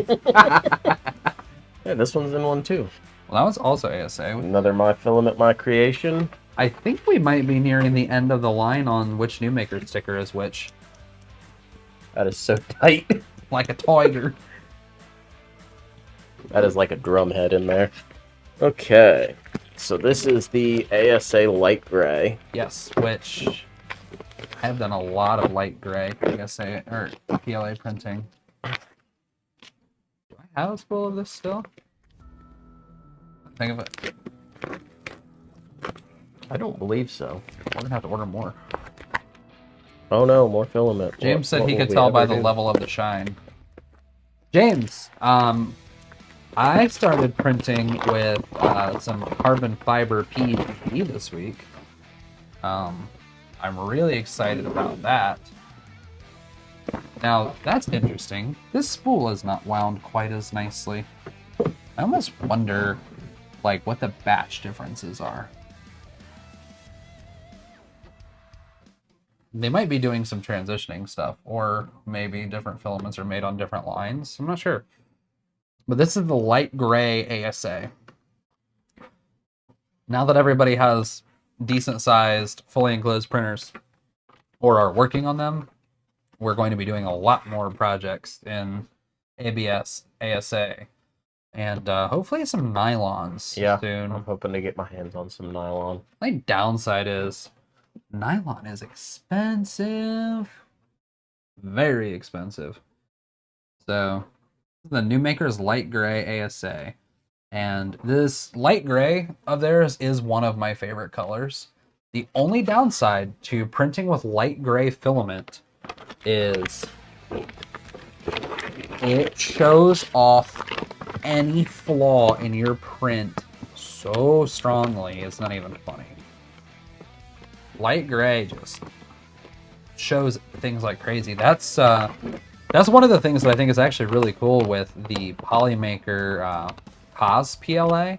Yeah, this one's in one too. Well, that was also ASA. Another My Filament, My Creation. I think we might be nearing the end of the line on which Numaker sticker is which. That is so tight. Like a tiger. That is like a drum head in there. Okay. So this is the ASA light gray. Yes, which I've done a lot of light gray ASA or PLA printing. Do I have a spool of this still? Think of it. I don't believe so. We're gonna have to order more. Oh no, more filament. James said he could tell by the level of the shine. James, I started printing with some carbon fiber PET this week. I'm really excited about that. Now, that's interesting. This spool is not wound quite as nicely. I almost wonder, like, what the batch differences are. They might be doing some transitioning stuff, or maybe different filaments are made on different lines. I'm not sure. But this is the light gray ASA. Now that everybody has decent-sized, fully enclosed printers, or are working on them, we're going to be doing a lot more projects in ABS, ASA, and hopefully some nylons soon. I'm hoping to get my hands on some nylon. My downside is Nylon is expensive. Very expensive. So, the Numaker's light gray ASA. And this light gray of theirs is one of my favorite colors. The only downside to printing with light gray filament is it shows off any flaw in your print so strongly, it's not even funny. Light gray just shows things like crazy. That's one of the things that I think is actually really cool with the Polymaker Cos PLA.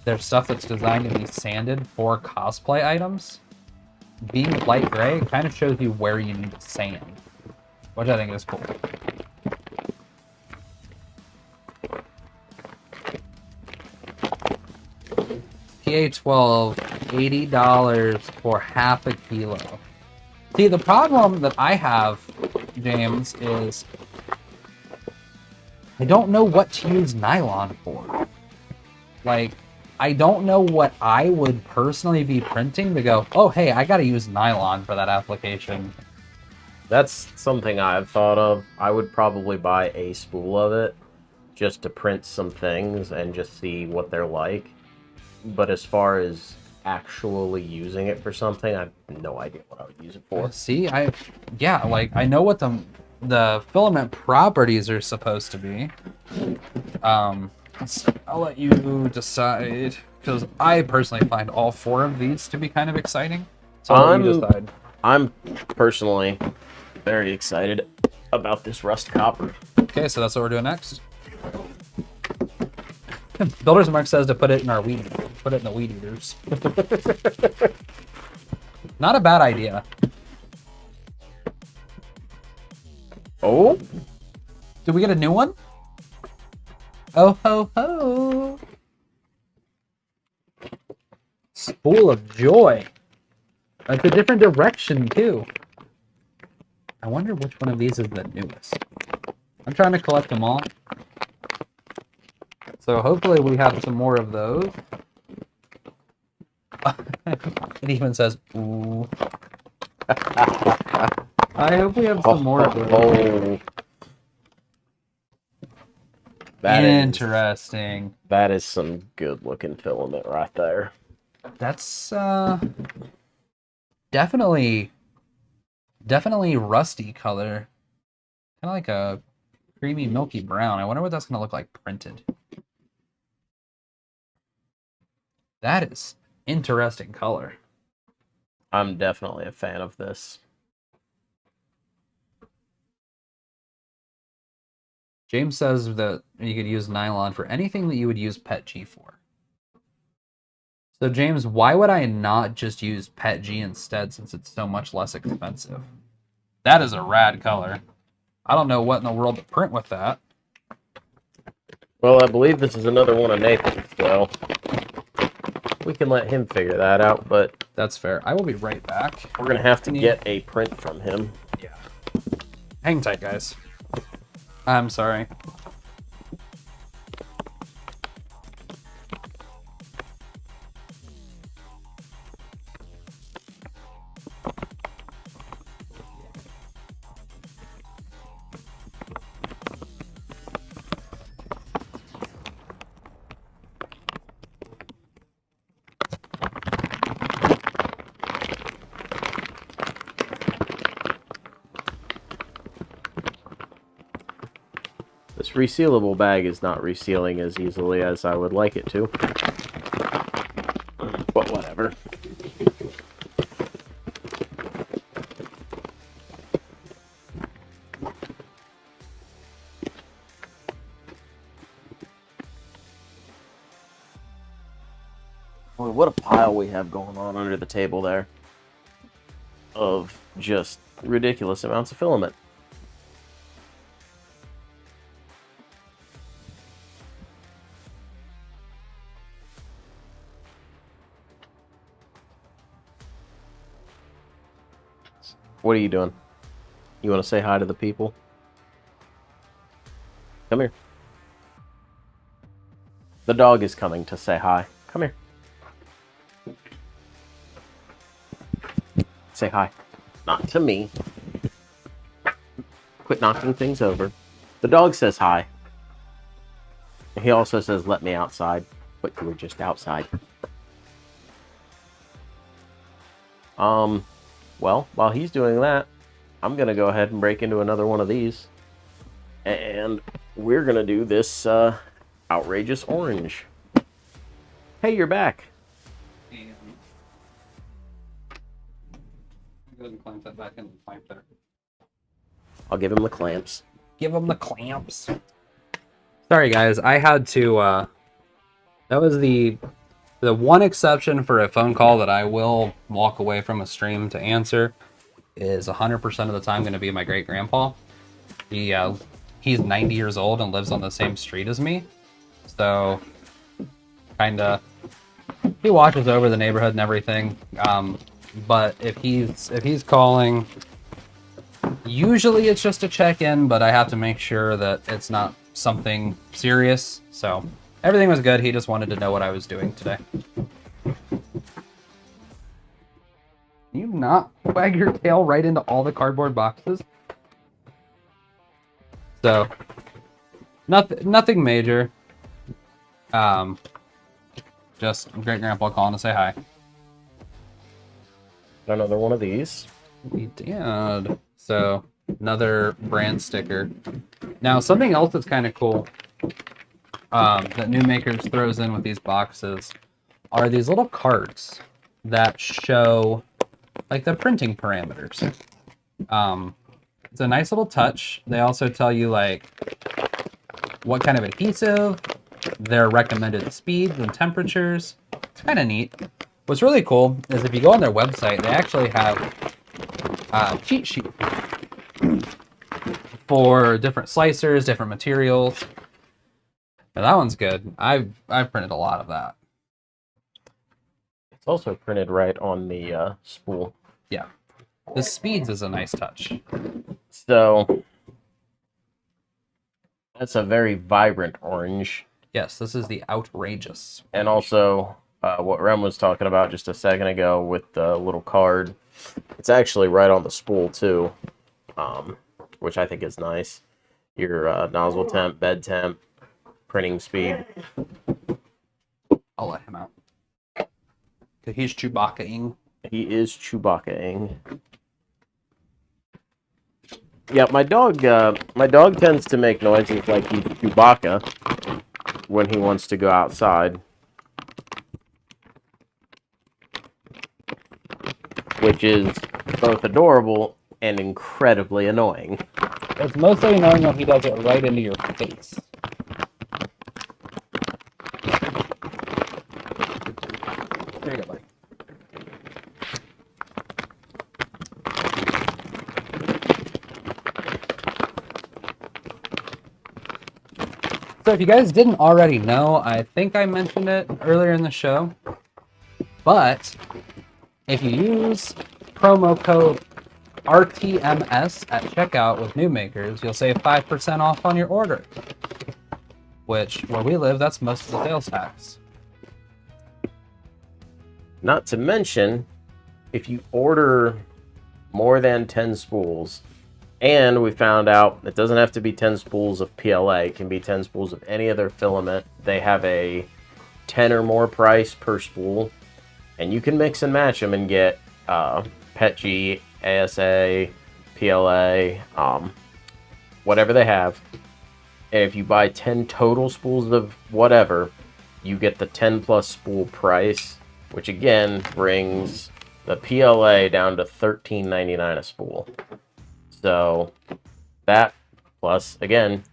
There's stuff that's designed to be sanded for cosplay items. Being light gray kind of shows you where you need to sand, which I think is cool. PA12, $80 for half a kilo. See, the problem that I have, James, is I don't know what to use nylon for. Like, I don't know what I would personally be printing to go, oh, hey, I gotta use nylon for that application. That's something I've thought of. I would probably buy a spool of it just to print some things and just see what they're like. But as far as actually using it for something, I have no idea what I would use it for. See, I know what the filament properties are supposed to be. I'll let you decide, because I personally find all four of these to be kind of exciting. So I'll let you decide. I'm personally very excited about this rust copper. Okay, so that's what we're doing next. Builder's Mark says to put it in our put it in the weed eaters. Not a bad idea. Oh? Did we get a new one? Oh ho ho! Spool of joy. It's a different direction too. I wonder which one of these is the newest. I'm trying to collect them all. So hopefully we have some more of those. It even says, ooh. I hope we have some more of those. Interesting. That is some good looking filament right there. That's definitely rusty color. Kind of like a creamy milky brown. I wonder what that's going to look like printed. That is interesting color. I'm definitely a fan of this. James says that you could use nylon for anything that you would use PETG for. So James, why would I not just use PETG instead, since it's so much less expensive? That is a rad color. I don't know what in the world to print with that. Well, I believe this is another one of Nathan's, so we can let him figure that out, but that's fair. I will be right back. We're going to have to get a print from him. Yeah. Hang tight, guys. I'm sorry. This resealable bag is not resealing as easily as I would like it to. But whatever. Boy, what a pile we have going on under the table there of just ridiculous amounts of filament. What are you doing? You want to say hi to the people? Come here. The dog is coming to say hi. Come here. say hi. Not to me. Quit knocking things over. The dog says hi. He also says, let me outside. But you were just outside. Well, while he's doing that, I'm going to go ahead and break into another one of these. And we're going to do this outrageous orange. Hey, you're back. Go ahead and clamp that back in the pipe there. I'll give him the clamps. Give him the clamps. Sorry, guys. I had to... that was the one exception for a phone call that I will walk away from a stream to answer is 100% of the time going to be my great-grandpa. He's 90 years old and lives on the same street as me. So, kinda... He watches over the neighborhood and everything. But if he's calling, usually it's just a check-in, but I have to make sure that it's not something serious. So everything was good. He just wanted to know what I was doing today. You not wag your tail right into all the cardboard boxes? So nothing major. Just great grandpa calling to say hi. Another one of these. We did. So another brand sticker. Now something else that's kind of cool that Numaker throws in with these boxes are these little cards that show like the printing parameters. It's a nice little touch. They also tell you like what kind of adhesive, their recommended speeds and temperatures. It's kind of neat. What's really cool is if you go on their website, they actually have a cheat sheet for different slicers, different materials. Now that one's good. I've printed a lot of that. It's also printed right on the spool. Yeah. The speeds is a nice touch. So that's a very vibrant orange. Yes, this is the outrageous. And also what Rem was talking about just a second ago with the little card. It's actually right on the spool too, which I think is nice. Your nozzle temp, bed temp, printing speed. I'll let him out. Cause he's Chewbacca-ing. He is Chewbacca-ing. Yeah, my dog tends to make noises like he's Chewbacca when he wants to go outside, which is both adorable and incredibly annoying. It's mostly annoying when he does it right into your face. There you go, buddy. So if you guys didn't already know, I think I mentioned it earlier in the show, but if you use promo code RTMS at checkout with Numakers, you'll save 5% off on your order, which, where we live, that's most of the sales tax. Not to mention, if you order more than 10 spools, and we found out it doesn't have to be 10 spools of PLA, it can be 10 spools of any other filament. They have a 10 or more price per spool, and you can mix and match them and get PETG, ASA, PLA, whatever they have. And if you buy 10 total spools of whatever, you get the 10 plus spool price, which again brings the PLA down to $13.99 a spool. So that plus, again,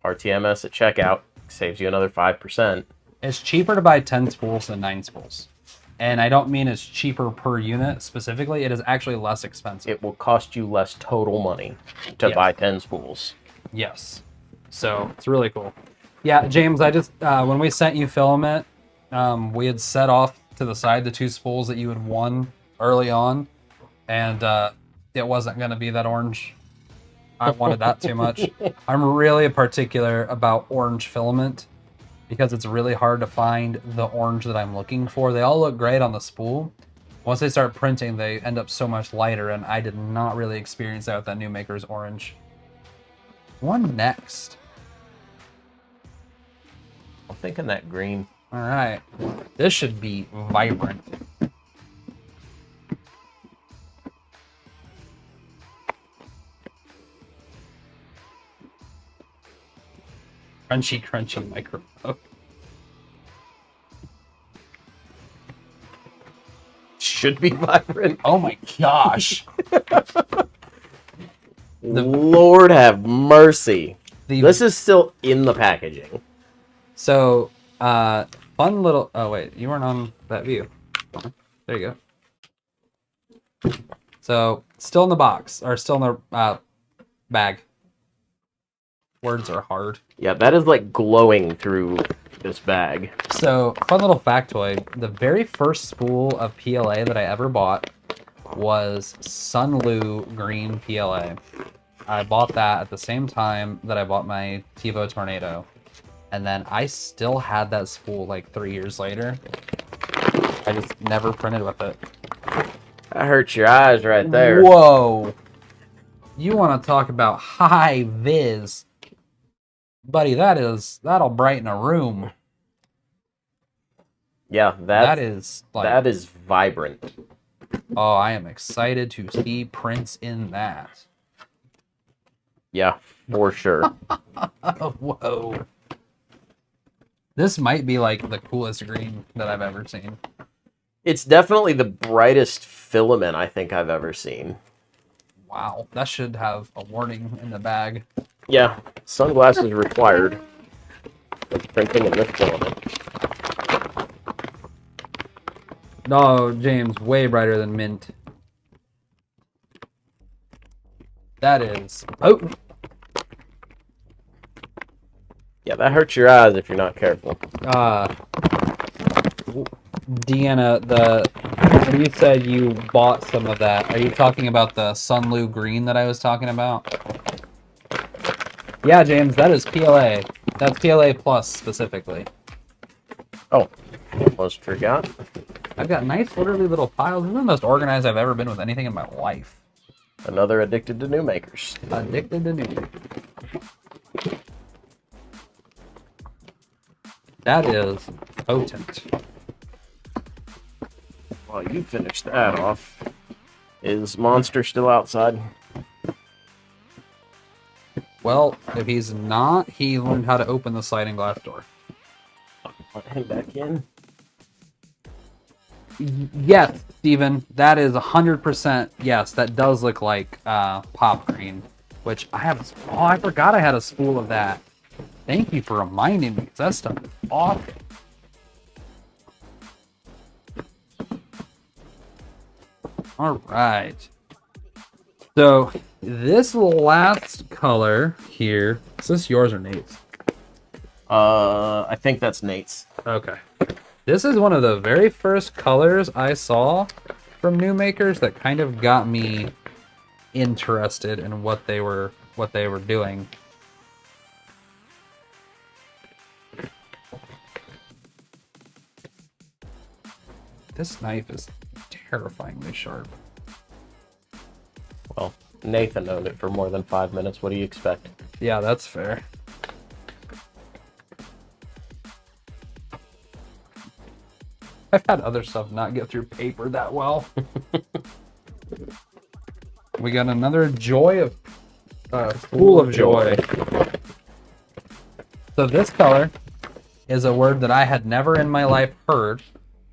RTMS at checkout saves you another 5%. It's cheaper to buy 10 spools than 9 spools. And I don't mean it's cheaper per unit specifically. It is actually less expensive. It will cost you less total money to buy 10 spools. Yes. So it's really cool. Yeah, James, I just, when we sent you Filament, we had set off to the side the 2 spools that you had won early on. And it wasn't going to be that orange. I wanted that too much. I'm really particular about orange filament because it's really hard to find the orange that I'm looking for. They all look great on the spool, Once they start printing, they end up so much lighter, and I did not really experience that with that Numaker's orange. One next. I'm thinking that green. All right, this should be vibrant. Crunchy, crunchy microphone. Should be vibrant. Oh my gosh. Lord have mercy. This is still in the packaging. So, fun little... Oh, wait. You weren't on that view. There you go. So, still in the box. Or still in the bag. Words are hard. Yeah, that is like glowing through this bag. So, fun little factoid. The very first spool of PLA that I ever bought was Sunlu Green PLA. I bought that at the same time that I bought my TiVo Tornado. And then I still had that spool like 3 years later. I just never printed with it. That hurts your eyes right there. Whoa. You want to talk about high vis. Buddy, that'll brighten a room. Yeah, that is like, that is vibrant. Oh, I am excited to see prints in that. Yeah, for sure. Whoa. This might be like the coolest green that I've ever seen. It's definitely the brightest filament I think I've ever seen. Wow, that should have a warning in the bag. Yeah, sunglasses required for printing in this filament. No, James, way brighter than mint. That is potent. Yeah, that hurts your eyes if you're not careful. Deanna, when you said you bought some of that, are you talking about the Sunlu Green that I was talking about? Yeah, James, that is PLA. That's PLA Plus specifically. Oh, almost forgot. I've got nice, literally little piles. This is the most organized I've ever been with anything in my life. Another addicted to Numakers. Addicted to Numaker. That is potent. While you finish that off, is Monster still outside? Well, if he's not, he learned how to open the sliding glass door. Put him back in. Yes, Steven, that is 100% yes. That does look like pop green, which I have. Oh, I forgot I had a spool of that. Thank you for reminding me, 'cause that stuff is awesome. All right. So this last color here, is this yours or Nate's? I think that's Nate's. Okay. This is one of the very first colors I saw from Numakers that kind of got me interested in what they were doing. This knife is terrifyingly sharp. Well, Nathan owned it for more than 5 minutes. What do you expect? Yeah, that's fair. I've had other stuff not get through paper that well. We got another joy of spool of joy. So this color is a word that I had never in my life heard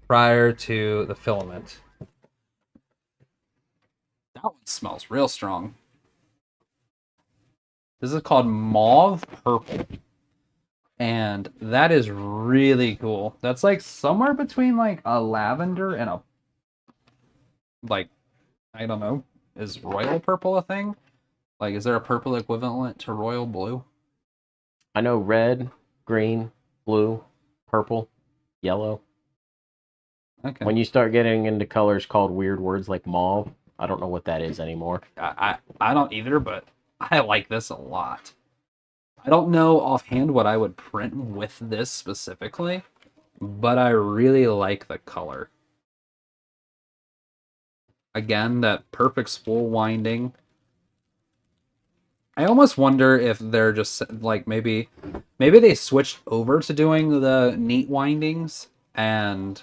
prior to the filament. That one smells real strong. This is called mauve purple. And that is really cool. That's like somewhere between like a lavender and a, like, I don't know, is royal purple a thing? Like, is there a purple equivalent to royal blue? I know red, green, blue, purple, yellow. Okay. When you start getting into colors called weird words like mauve, I don't know what that is anymore. I don't either, but I like this a lot. I don't know offhand what I would print with this specifically, but I really like the color. Again, that perfect spool winding. I almost wonder if they're just like maybe they switched over to doing the neat windings, and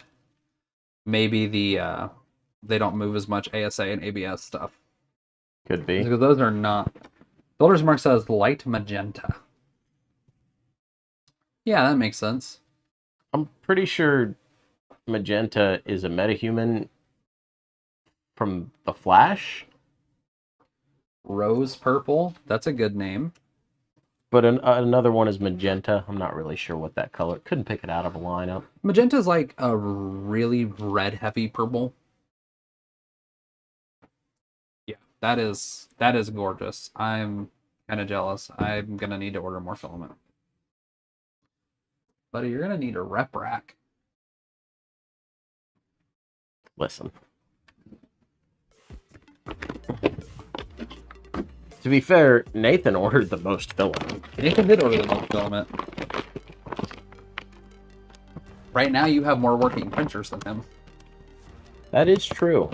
maybe they don't move as much ASA and ABS stuff. Could be. Because those are not. Builder's Mark says light magenta. Yeah, that makes sense. I'm pretty sure magenta is a metahuman from The Flash. Rose purple. That's a good name. But another one is magenta. I'm not really sure what that color. Couldn't pick it out of a lineup. Magenta is like a really red heavy purple. Yeah, that is gorgeous. I'm kind of jealous. I'm gonna need to order more filament. Buddy, you're gonna need a rep rack. Listen. To be fair, Nathan ordered the most filament. Nathan did order the most filament. Right now, you have more working printers than him. That is true.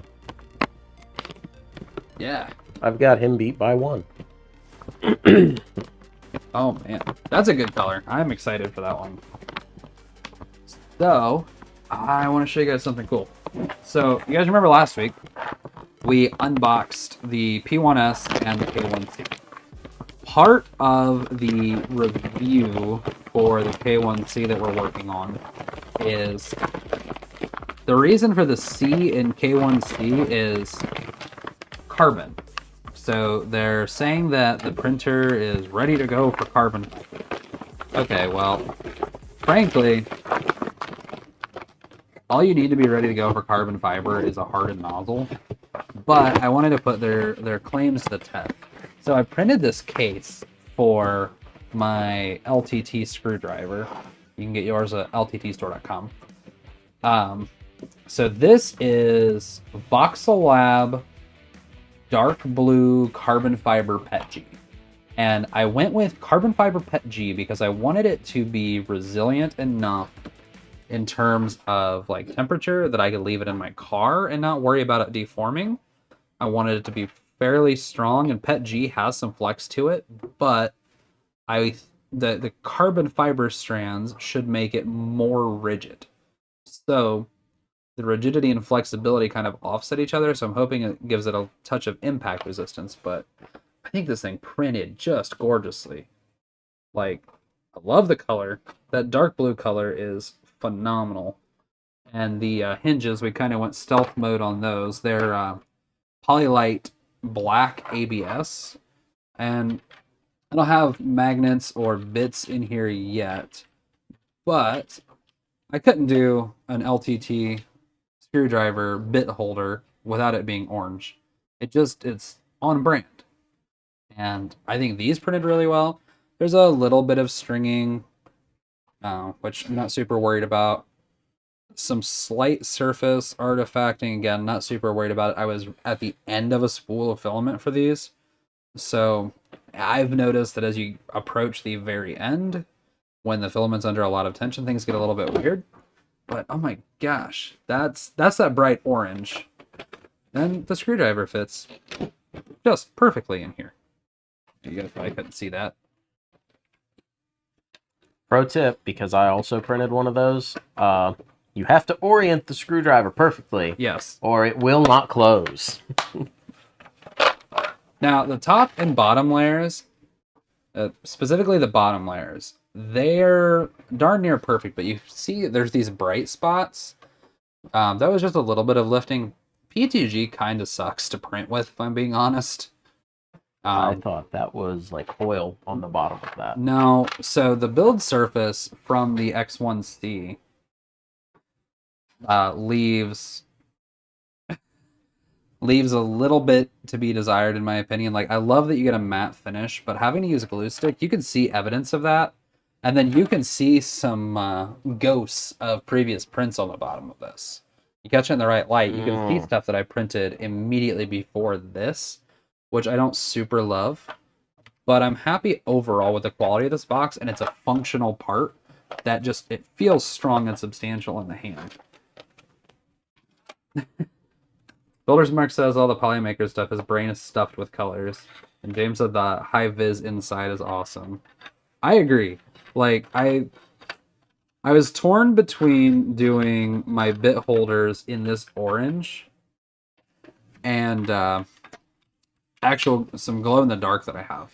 Yeah. I've got him beat by one. Oh, man. That's a good color. I'm excited for that one. So, I want to show you guys something cool. So, you guys remember last week, we unboxed the P1S and the K1C. Part of the review for the K1C that we're working on is the reason for the C in K1C is carbon. So they're saying that the printer is ready to go for carbon fiber. Okay, well, frankly, all you need to be ready to go for carbon fiber is a hardened nozzle. But I wanted to put their claims to the test. So I printed this case for my LTT screwdriver. You can get yours at lttstore.com. So this is Voxelab dark blue carbon fiber PETG. And I went with carbon fiber PETG because I wanted it to be resilient enough in terms of like temperature that I could leave it in my car and not worry about it deforming. I wanted it to be fairly strong, and PETG has some flex to it, but the carbon fiber strands should make it more rigid. So the rigidity and flexibility kind of offset each other, so I'm hoping it gives it a touch of impact resistance, but I think this thing printed just gorgeously. Like, I love the color. That dark blue color is phenomenal. And the hinges, we kind of went stealth mode on those. They're Polylite black ABS, and I don't have magnets or bits in here yet, but I couldn't do an LTT screwdriver bit holder without it being orange. It's on brand, and I think these printed really well. There's a little bit of stringing, which I'm not super worried about. Some slight surface artifacting, again, not super worried about it. I was at the end of a spool of filament for these, so I've noticed that as you approach the very end, when the filament's under a lot of tension, things get a little bit weird. But oh my gosh, that's that bright orange, and the screwdriver fits just perfectly in here. You guys probably couldn't see that. Pro tip, because I also printed one of those, you have to orient the screwdriver perfectly. Yes. Or it will not close. Now, the top and bottom layers, specifically the bottom layers, they're darn near perfect, but you see there's these bright spots. That was just a little bit of lifting. PTG kind of sucks to print with, if I'm being honest. I thought that was like foil on the bottom of that. No, so the build surface from the X1C leaves a little bit to be desired, in my opinion. Like, I love that you get a matte finish, but having to use a glue stick, you can see evidence of that, and then you can see some ghosts of previous prints on the bottom of this. You catch it in the right light, you can see stuff that I printed immediately before this, which I don't super love, but I'm happy overall with the quality of this box, and it's a functional part that just, it feels strong and substantial in the hand. Builder's Mark says all the Polymaker stuff, his brain is stuffed with colors. And James said the high vis inside is awesome. I agree. Like, I was torn between doing my bit holders in this orange and some glow in the dark that I have.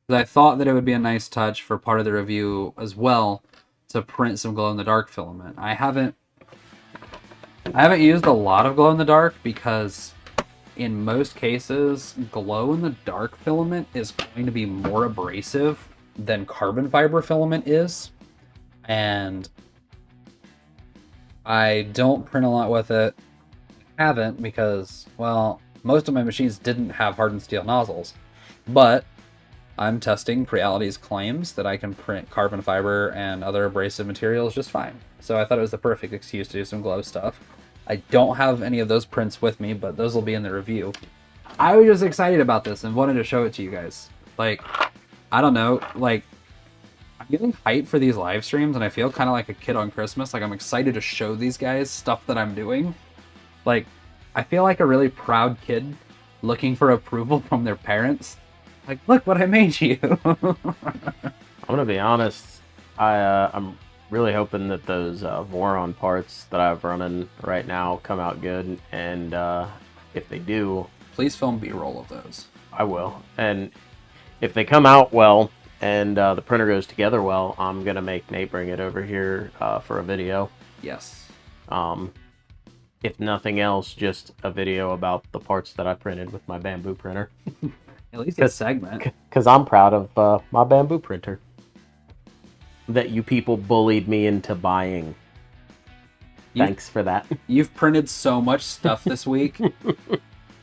I thought that it would be a nice touch for part of the review as well to print some glow in the dark filament. I haven't used a lot of glow in the dark because in most cases, glow in the dark filament is going to be more abrasive than carbon fiber filament is. And I don't print a lot with it. I haven't because, well, most of my machines didn't have hardened steel nozzles. But I'm testing Creality's claims that I can print carbon fiber and other abrasive materials just fine. So I thought it was the perfect excuse to do some glow stuff. I don't have any of those prints with me, but those will be in the review. I was just excited about this and wanted to show it to you guys. Like, I don't know, like, I'm getting hyped for these live streams and I feel kind of like a kid on Christmas. Like, I'm excited to show these guys stuff that I'm doing. Like, I feel like a really proud kid looking for approval from their parents. Like, look what I made you. I'm gonna be honest. I'm really hoping that those Voron parts that I have running right now come out good, and if they do, please film B-roll of those. I will. And if they come out well and the printer goes together well, I'm gonna make Nate bring it over here for a video. Yes. If nothing else, just a video about the parts that I printed with my bamboo printer. At least a segment. Because I'm proud of my bamboo printer that you people bullied me into buying. Thanks for that. You've printed so much stuff this week.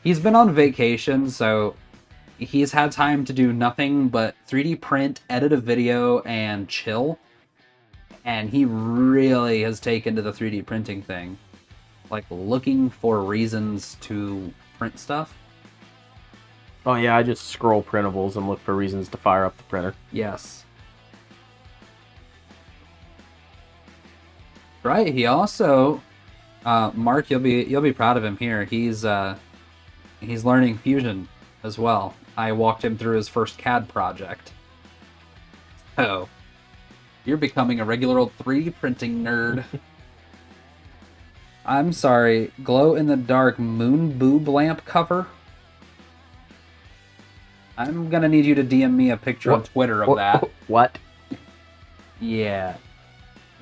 He's been on vacation, so he's had time to do nothing but 3D print, edit a video, and chill. And he really has taken to the 3D printing thing. Like, looking for reasons to print stuff. Oh yeah, I just scroll printables and look for reasons to fire up the printer. Yes. Right. He also, Mark, you'll be proud of him here. He's learning Fusion as well. I walked him through his first CAD project. So, you're becoming a regular old 3D printing nerd. I'm sorry, glow in the dark moon boob lamp cover. I'm gonna need you to DM me a picture on Twitter of that. What? Yeah.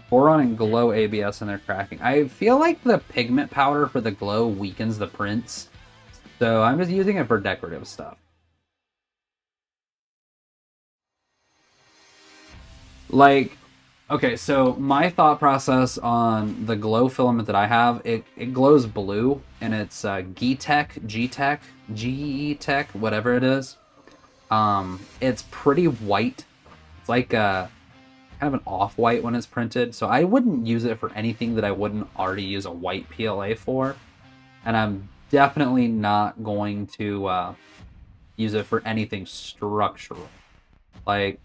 Boron and glow ABS and they're cracking. I feel like the pigment powder for the glow weakens the prints. So I'm just using it for decorative stuff. Like, okay, so my thought process on the glow filament that I have, it glows blue, and it's G-Tech, whatever it is. It's pretty white. It's like kind of an off-white when it's printed, so I wouldn't use it for anything that I wouldn't already use a white PLA for, and I'm definitely not going to use it for anything structural. Like,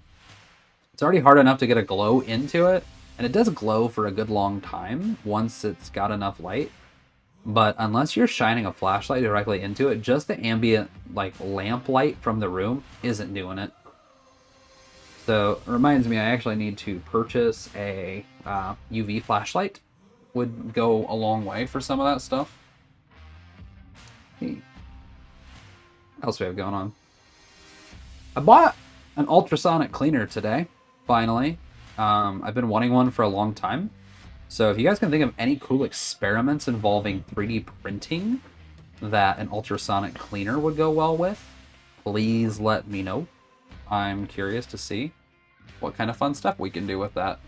it's already hard enough to get a glow into it, and it does glow for a good long time once it's got enough light. But unless you're shining a flashlight directly into it, just the ambient like lamp light from the room isn't doing it. So it reminds me, I actually need to purchase a UV flashlight. Would go a long way for some of that stuff. Hey. What else do we have going on? I bought an ultrasonic cleaner today, finally. I've been wanting one for a long time. So if you guys can think of any cool experiments involving 3D printing that an ultrasonic cleaner would go well with, please let me know. I'm curious to see what kind of fun stuff we can do with that.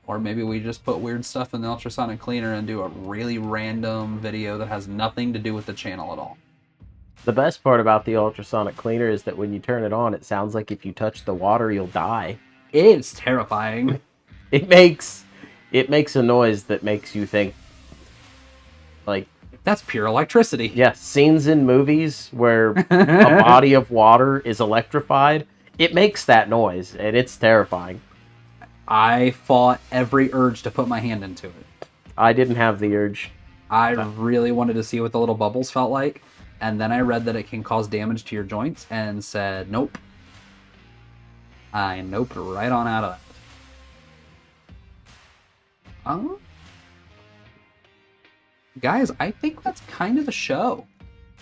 Or maybe we just put weird stuff in the ultrasonic cleaner and do a really random video that has nothing to do with the channel at all. The best part about the ultrasonic cleaner is that when you turn it on, it sounds like if you touch the water, you'll die. It's terrifying. It makes a noise that makes you think, like... That's pure electricity. Yeah, scenes in movies where a body of water is electrified, it makes that noise, and it's terrifying. I fought every urge to put my hand into it. I didn't have the urge. I really wanted to see what the little bubbles felt like, and then I read that it can cause damage to your joints, and said, nope. I noped right on out of that. Guys, I think that's kind of the show.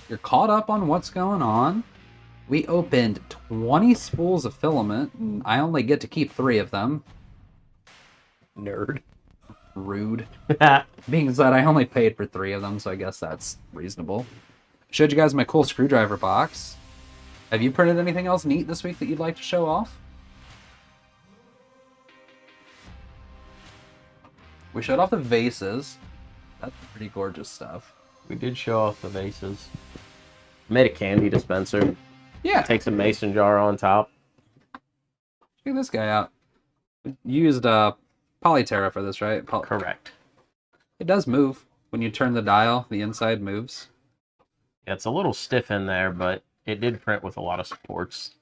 You're caught up on what's going on. We opened 20 spools of filament, and I only get to keep 3 of them. Nerd. Rude. Being said, I only paid for 3 of them, so I guess that's reasonable. Showed you guys my cool screwdriver box. Have you printed anything else neat this week that you'd like to show off? We showed off the vases. That's pretty gorgeous stuff. We did show off the vases. Made a candy dispenser. Yeah. Takes a mason jar on top. Check this guy out. You used Polyterra for this, right? Correct. It does move. When you turn the dial, the inside moves. Yeah, it's a little stiff in there, but it did print with a lot of supports.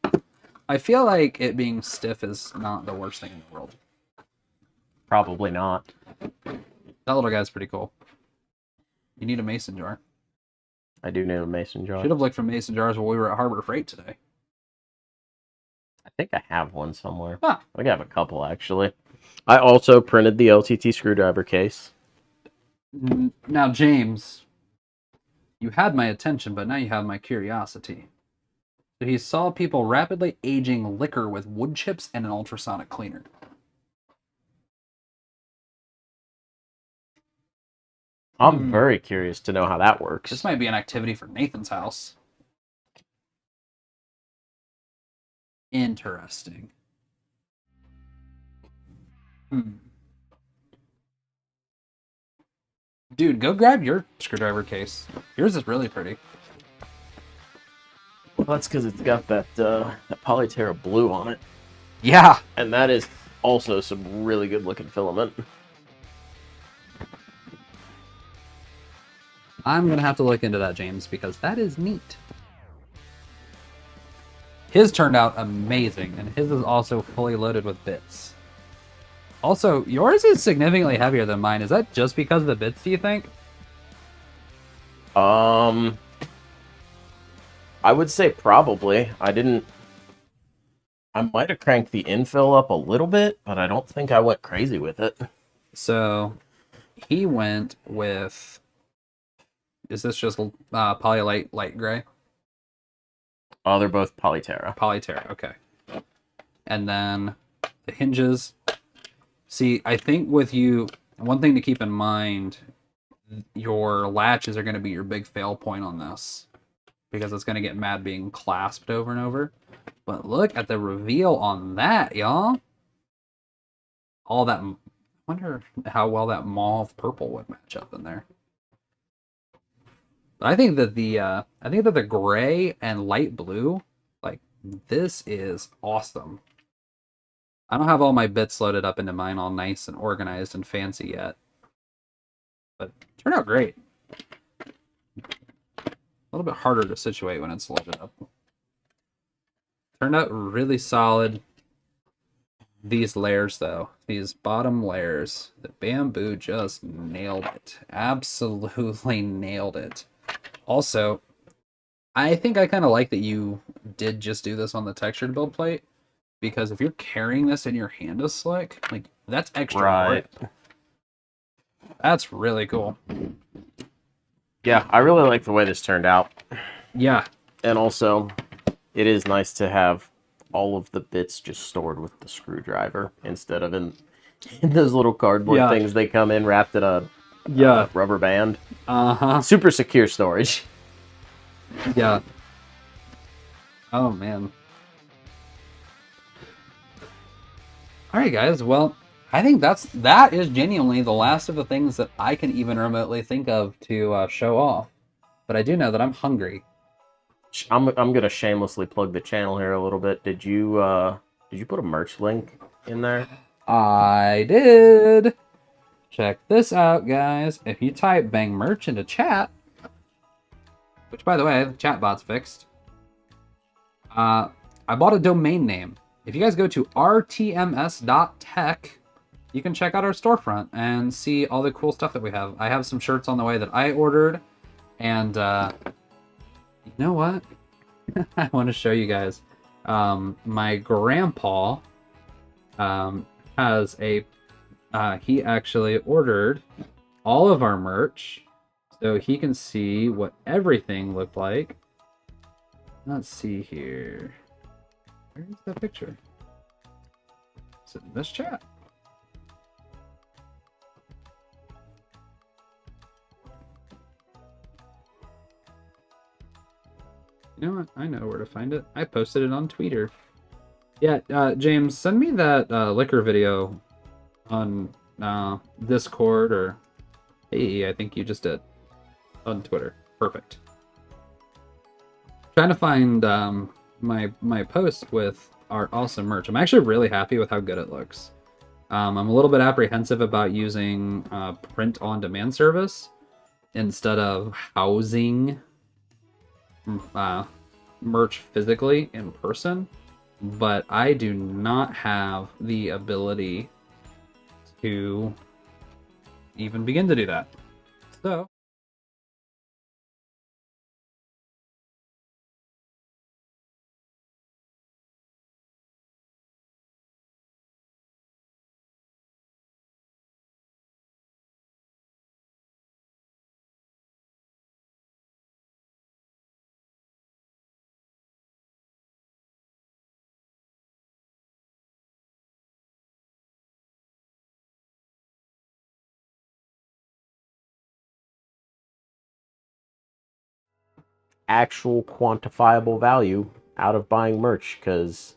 I feel like it being stiff is not the worst thing in the world. Probably not. That little guy's pretty cool. You need a mason jar. I do need a mason jar. Should have looked for mason jars while we were at Harbor Freight today. I think I have one somewhere. Huh. I think I have a couple, actually. I also printed the LTT screwdriver case. Now, James, you had my attention, but now you have my curiosity. So he saw people rapidly aging liquor with wood chips and an ultrasonic cleaner. I'm very curious to know how that works. This might be an activity for Nathan's house. Interesting. Dude, go grab your screwdriver case. Yours is really pretty. Well, that's because it's got that Polyterra blue on it. Yeah. And that is also some really good looking filament. I'm going to have to look into that, James, because that is neat. His turned out amazing, and his is also fully loaded with bits. Also, yours is significantly heavier than mine. Is that just because of the bits, do you think? I would say probably. I might have cranked the infill up a little bit, but I don't think I went crazy with it. So, he went with... Is this just Polylite light gray? Oh, they're both Polyterra. Polyterra, okay. And then the hinges. See, I think with you, one thing to keep in mind, your latches are going to be your big fail point on this. Because it's going to get mad being clasped over and over. But look at the reveal on that, y'all. All that... I wonder how well that mauve purple would match up in there. I think that the gray and light blue, like, this is awesome. I don't have all my bits loaded up into mine all nice and organized and fancy yet. But it turned out great. A little bit harder to situate when it's loaded up. Turned out really solid. These layers, though, these bottom layers, the bamboo just nailed it. Absolutely nailed it. Also, I think I kind of like that you did just do this on the textured build plate, because if you're carrying this in your hand as slick, like, that's extra grip. That's really cool. Yeah, I really like the way this turned out. Yeah. And also, it is nice to have all of the bits just stored with the screwdriver instead of in those little cardboard things they come in wrapped in a rubber band. Super secure storage. Yeah. Oh, man. Alright, guys. Well, I think that is genuinely the last of the things that I can even remotely think of to show off. But I do know that I'm hungry. I'm gonna shamelessly plug the channel here a little bit. Did you put a merch link in there? I did. Check this out, guys. If you type Bang Merch into chat, which, by the way, the chat bot's fixed. I bought a domain name. If you guys go to rtms.tech, you can check out our storefront and see all the cool stuff that we have. I have some shirts on the way that I ordered, and you know what? I want to show you guys. My grandpa has a he actually ordered all of our merch so he can see what everything looked like. Let's see here. Where's that picture? Is it in this chat? You know what? I know where to find it. I posted it on Twitter. Yeah, James, send me that liquor video on Discord, or hey, I think you just did on Twitter. Perfect. Trying to find my post with our awesome merch. I'm actually really happy with how good it looks. I'm a little bit apprehensive about using print on demand service instead of housing merch physically in person, but I do not have the ability to even begin to do that. So Actual quantifiable value out of buying merch, because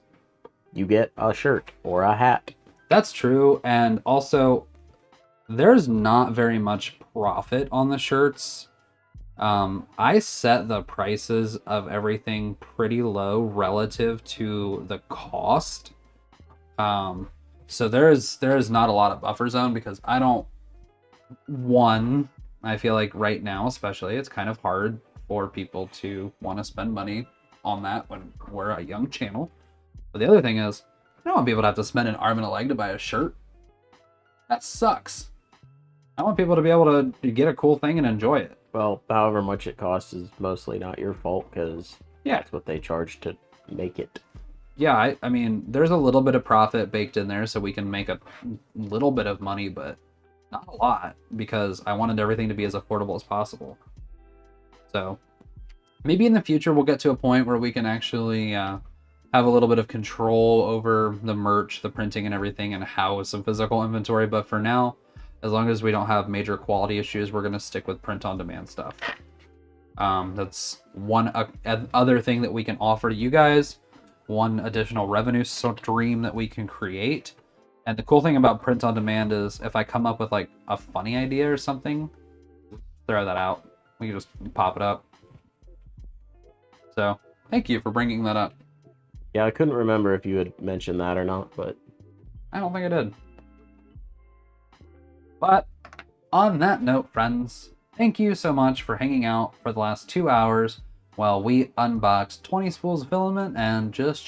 you get a shirt or a hat. that's true, and also there's not very much profit on the shirts. I set the prices of everything pretty low relative to the cost. So there's not a lot of buffer zone because I don't. One, I feel like right now, especially, it's kind of hard for people to want to spend money on that when we're a young channel. But the other thing is, I don't want people to have to spend an arm and a leg to buy a shirt. That sucks. I want people to be able to get a cool thing and enjoy it. Well, however much it costs is mostly not your fault, because that's what they charge to make it. Yeah, I mean, there's a little bit of profit baked in there so we can make a little bit of money, but not a lot, because I wanted everything to be as affordable as possible. So maybe in the future we'll get to a point where we can actually have a little bit of control over the merch, the printing and everything, and house some physical inventory. But for now, as long as we don't have major quality issues, we're going to stick with print on demand stuff. That's one other thing that we can offer to you guys, one additional revenue stream that we can create. And the cool thing about print on demand is if I come up with like a funny idea or something, throw that out. We can just pop it up. So thank you for bringing that up. Yeah, I couldn't remember if you had mentioned that or not, but I don't think I did. But on that note, friends, thank you so much for hanging out for the last 2 hours while we unboxed 20 spools of filament and just